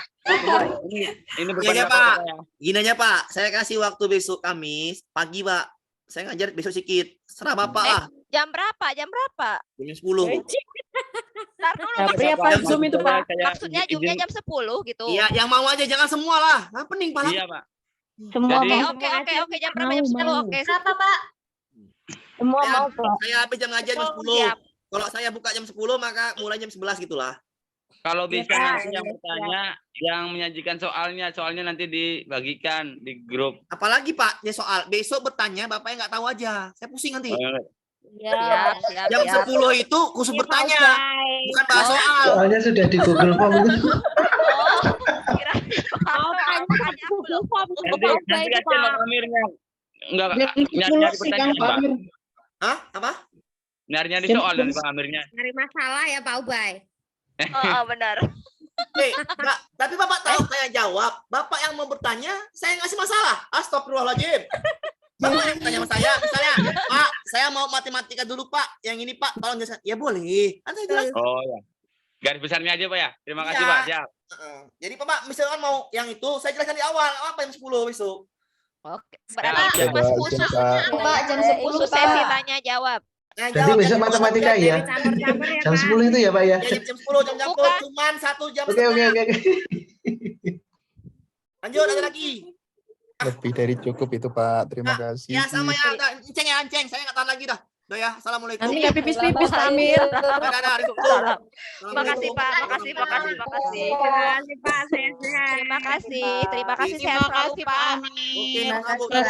Ini Gini aja Pak. Gini aja Pak. Saya kasih waktu besok Kamis pagi Pak. Saya ngajar besok sedikit. Serah Bapak lah. Jam berapa? Jam berapa? Jam 10. Ntar dulu. Jam Zoom itu Pak. Maksudnya Zoom-nya jam 10 gitu. Iya, yang mau aja jangan semua lah. Nah, pening Pak. Iya Pak. Semua Oke, jam berapa? Jam 10. Oke. Berapa Pak? Semua mau Pak. Saya habis jam ngajar jam 10. Kalau saya buka jam 10 maka mulai jam 11 gitulah. Kalau bisa nanti yang bertanya, yang menyajikan soalnya nanti dibagikan di grup. Apalagi Pak, ya soal besok bertanya Bapaknya nggak tahu aja. Saya pusing nanti. Siap. Jam 10 itu khusus bertanya, bukan bahas soal. Soalnya sudah di Google Form. Nanti kasih Pak Amirnya. Enggak nyari pertanyaan Pak. Hah? Apa? Nyari soal dari Pak Amirnya. Nyari masalah ya Pak Ubay. Oh, benar. Enggak, tapi Bapak tahu saya jawab. Bapak yang mau bertanya, saya ngasih masalah. Astagfirullahaladzim. Bapak yang tanya sama saya, misalnya, Pak, saya mau matematika dulu Pak. Yang ini Pak, tolong jelaskan. Ya boleh. Kan saya jelas. Oh ya. Garis besarnya aja Pak ya. Terima kasih Iya. Pak. Siap. Jadi Bapak misalkan mau yang itu, saya jelaskan di awal. Apa jam 10 besok? Oke. Berarti Siap, Mas Pak. khusus Pak, jam 10 khusus Pak. sesi tanya jawab. Jadi besok matematika ya? Jam 10 itu ya Pak ya? Ya, jam 10 jam campur, cuman 1 jam. Oke. Lanjut, ada lagi. Lebih dari cukup itu Pak. Terima kasih. Ya sama ya, Enceng ya, Enceng. Saya nggak tahan lagi dah. Udah ya, assalamualaikum. Nanti nggak pipis-pipis Pak Amir. Dadah, Makasih Pak, makasih. Terima kasih Pak, sehat-sehat. Terima kasih sehat selalu Pak.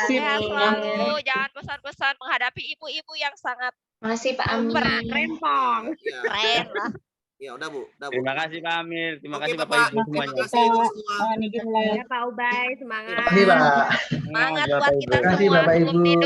Sehat selalu, jangan bosan-bosan menghadapi ibu-ibu yang sangat Makasih Pak Amir. Rempong. keren lah. Ya udah Bu, Terima kasih Pak Amir. Terima kasih Bapak. Bapak Ibu semuanya. Terima kasih Ibu semua. Ya Pak Ubay, semangat. Terima kasih Pak. Semangat buat kita Terima kasih semua Bapak sebelum Ibu. tidur.